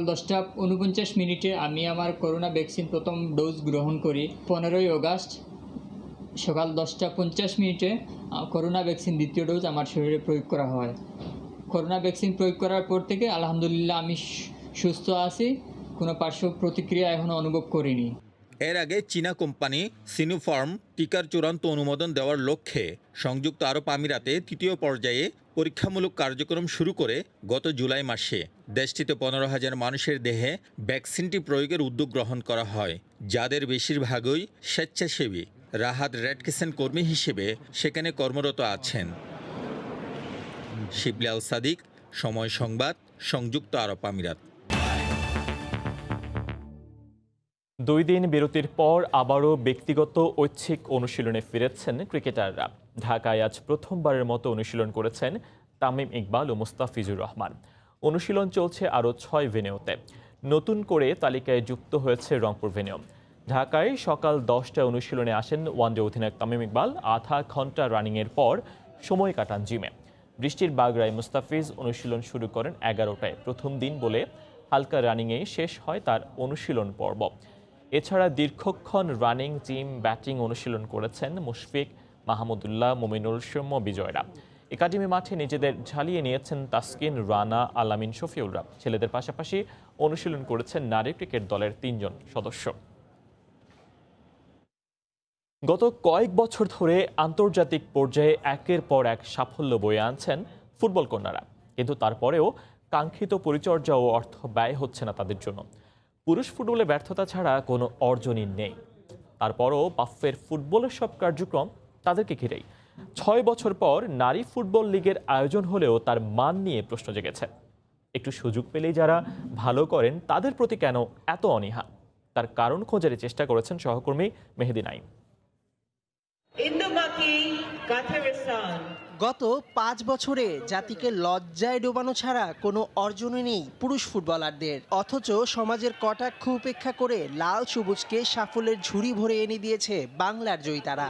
10:49 আমি আমার করোনা ভ্যাকসিন প্রথম ডোজ গ্রহণ করি। 15ই আগস্ট সকাল 10:50 করোনা ভ্যাকসিন 2য় ডোজ আমার শরীরে প্রয়োগ করা হয়। করোনা ভ্যাকসিন প্রয়োগ করার পর থেকে আলহামদুলিল্লাহ আমি সুস্থ আছি, কোনো পার্শ্ব প্রতিক্রিয়া এখনো অনুভব করিনি। এর আগে চীনা কোম্পানি সিনোফার্ম টিকার চূড়ান্ত অনুমোদন দেওয়ার লক্ষ্যে সংযুক্ত আরব আমিরাতে 3য় পর্যায়ে পরীক্ষামূলক কার্যক্রম শুরু করে গত জুলাই মাসে দেশটিতে 15,000 মানুষের দেহে ভ্যাকসিনটি প্রয়োগের উদ্যোগ গ্রহণ করা হয়, যাদের বেশিরভাগই স্বেচ্ছাসেবী। রাহাত রেড ক্রিসেন্ট কর্মী হিসেবে সেখানে কর্মরত আছেন। শিবলি আল সাদিক, সময় সংবাদ, সংযুক্ত আরব আমিরাত। 2 দিন বিরতির পর আবারও ব্যক্তিগত ঐচ্ছিক অনুশীলনে ফিরেছেন ক্রিকেটাররা। ঢাকায় আজ প্রথমবারের মতো অনুশীলন করেছেন তামিম ইকবাল ও মুস্তাফিজুর রহমান। অনুশীলন চলছে আরও 6 ভেন্যুতে। নতুন করে তালিকায় যুক্ত হয়েছে রংপুর ভেন্যু। ঢাকায় সকাল 10টায় অনুশীলনে আসেন ওয়ানডে অধিনায়ক তামিম ইকবাল। আধা ঘন্টা রানিংয়ের পর সময় কাটান জিমে। বৃষ্টির বাগড়ায় মুস্তাফিজ অনুশীলন শুরু করেন 11টায়। প্রথম দিন বলে হালকা রানিংয়েই শেষ হয় তার অনুশীলন পর্ব। এছাড়া দীর্ঘক্ষণ রানিং, জিম, ব্যাটিং অনুশীলন করেছেন মুশফিক, মাহমুদুল্লাহ, মুমিনুল, সৌম্য, বিজয়রা। একাডেমি মাঠে নিজেদের ঝালিয়ে নিয়েছেন তাসকিন, রানা, আলামিন, শফিউলরা। ছেলেদের পাশাপাশি অনুশীলন করেছেন নারী ক্রিকেট দলের 3 জন সদস্য। গত কয়েক বছর ধরে আন্তর্জাতিক পর্যায়ে একের পর এক সাফল্য বয়ে আনছেন ফুটবল কন্যারা, কিন্তু তারপরেও কাঙ্ক্ষিত পরিচর্যা ও অর্থ ব্যয় হচ্ছে না তাদের জন্য। পুরুষ ফুটবলে ব্যর্থতা ছাড়া কোনো অর্জনই নেই। তারপরও বাফের ফুটবলের সব কার্যক্রম তাদেরকে ঘিরেই। 6 বছর পর নারী ফুটবল লিগের আয়োজন হলেও তার মান নিয়ে প্রশ্ন জেগেছে। একটু সুযোগ পেলেই যারা ভালো করেন তাদের প্রতি কেন এত অনীহা, তার কারণ খোঁজার চেষ্টা করেছেন সহকর্মী মেহেদি নাইম। গত 5 বছরে জাতিকে লজ্জায় ডোবানো ছাড়া কোনো অর্জনই নেই পুরুষ ফুটবলারদের, অথচ সমাজের কটাক্ষ উপেক্ষা করে লাল সবুজকে সাফল্যের ঝুড়ি ভরে এনে দিয়েছে বাংলার জয়িতারা।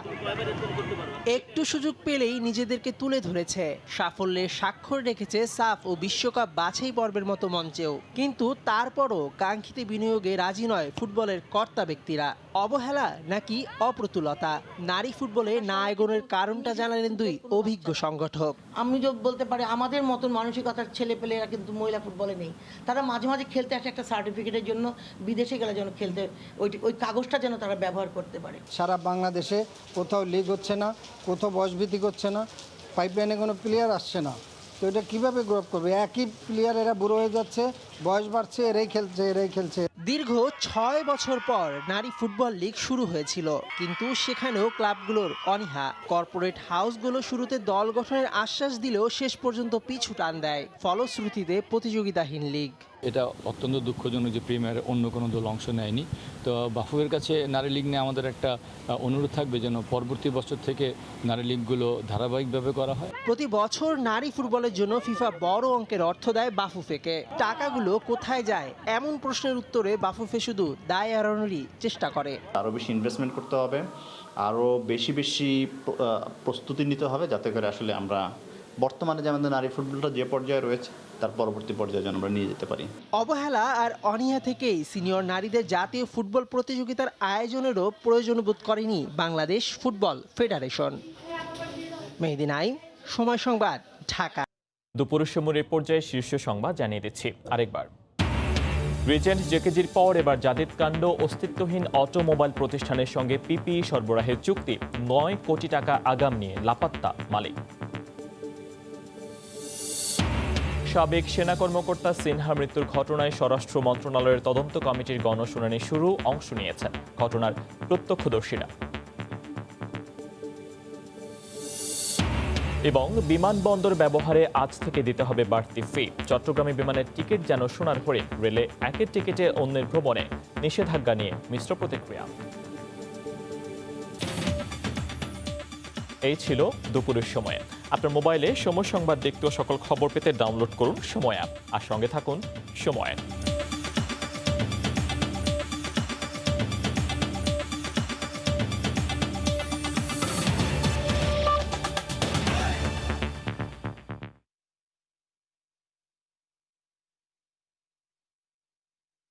একটু সুযোগ পেলেই নিজেদেরকে তুলে ধরেছে, সাফল্যের স্বাক্ষর রেখেছে সাফ ও বিশ্বকাপ বাছাই পর্বের মতো মঞ্চেও। কিন্তু তারপরও কাঙ্ক্ষিত বিনিয়োগে রাজি নয় ফুটবলের কর্তা ব্যক্তিরা। অবহেলা নাকি অপ্রতুলতা, নারী ফুটবলে না এগোনোর কারণটা জানালেন দুই অভিজ্ঞ সংগঠক। আমি তো বলতে পারি আমাদের মতন মানসিকতার ছেলেপেলেরা কিন্তু মহিলা ফুটবলে নেই। তারা মাঝে মাঝে খেলতে আসে একটা সার্টিফিকেটের জন্য, বিদেশে গেলে যেন খেলতে ওই কাগজটা যেন তারা ব্যবহার করতে পারে। সারা বাংলাদেশে কোথাও লিগ হচ্ছে না, কোথাও বয়সভিত্তিক হচ্ছে না, পাইপলাইনে কোনো প্লেয়ার আসছে না, তো এটা কীভাবে গ্রো আপ করবে? একই প্লেয়ার, এরা বুড়ো হয়ে যাচ্ছে, বয়স বাড়ছে, এরাই খেলছে। দীর্ঘ 6 বছর পর নারী ফুটবল লিগ শুরু হয়েছিল, কিন্তু সেখানেও ক্লাবগুলোর অনীহা। কর্পোরেট হাউসগুলো শুরুতে দল গঠনের আশ্বাস দিলেও শেষ পর্যন্ত পিছু টান দেয়, ফলশ্রুতিতে প্রতিযোগিতাহীন লিগ। এটা অত্যন্ত দুঃখজনক যে প্রিমিয়ারে অন্য কোনো দল অংশ নেয়নি। তো বাফুফের কাছে নারী লিগ নিয়ে আমাদের একটা অনুরোধ থাকবে যেন পরবর্তী বছর থেকে নারী লিগগুলো ধারাবাহিকভাবে করা হয়। প্রতি বছর নারী ফুটবলের জন্য ফিফা বড় অঙ্কের অর্থ দেয় বাফুফেকে। টাকাগুলো কোথায় যায় এমন প্রশ্নের উত্তরে বাফুফে শুধু দায় এড়ানোরই চেষ্টা করে। আরও বেশি ইনভেস্টমেন্ট করতে হবে, আরও বেশি প্রস্তুতি নিতে হবে, যাতে করে আসলে আমরা বর্তমানে যে আমাদের নারী ফুটবলটা যে পর্যায়ে রয়েছে তার পরবর্তী পর্যায়ে যেন আমরা নিয়ে যেতে পারি। অবহেলা আর অনীহা থেকেই সিনিয়র নারীদের জাতীয় ফুটবল প্রতিযোগিতার আয়োজনেরও প্রয়োজন বোধ করেনি বাংলাদেশ ফুটবল ফেডারেশন। মেহেদি নাইম, সময় সংবাদ, ঢাকা। দুপুরের সময়ের পর্যায়ে শীর্ষ সংবাদ জানিয়ে দিচ্ছি আরেকবার। রিজেন্ট জেকেজির পর এবার জাদিদ কাণ্ড, অস্তিত্বহীন অটোমোবাইল প্রতিষ্ঠানের সঙ্গে পিপিই সরবরাহের চুক্তি, 9 কোটি টাকা আগাম নিয়ে লাপাত্তা মালিক। সাবেক সেনা কর্মকর্তা সিনহা মৃত্যুর ঘটনায় স্বরাষ্ট্র মন্ত্রণালয়ের তদন্ত কমিটির গণশুনানি শুরু, অংশ নিয়েছেন ঘটনার প্রত্যক্ষদর্শীরা। এবং বিমানবন্দর ব্যবহারে আজ থেকে দিতে হবে বাড়তি ফি। চট্টগ্রামে বিমানের টিকিট যেন সোনার হরিণ, রেলে একের টিকিটে অন্যের ভ্রমণে নিষেধাজ্ঞা নিয়ে মিশ্র প্রতিক্রিয়া। এই ছিল দুপুরের সময়ে। আপনার মোবাইলে সময় সংবাদ দেখতে ও সকল খবর পেতে ডাউনলোড করুন সময় অ্যাপ, আর সঙ্গে থাকুন সময়।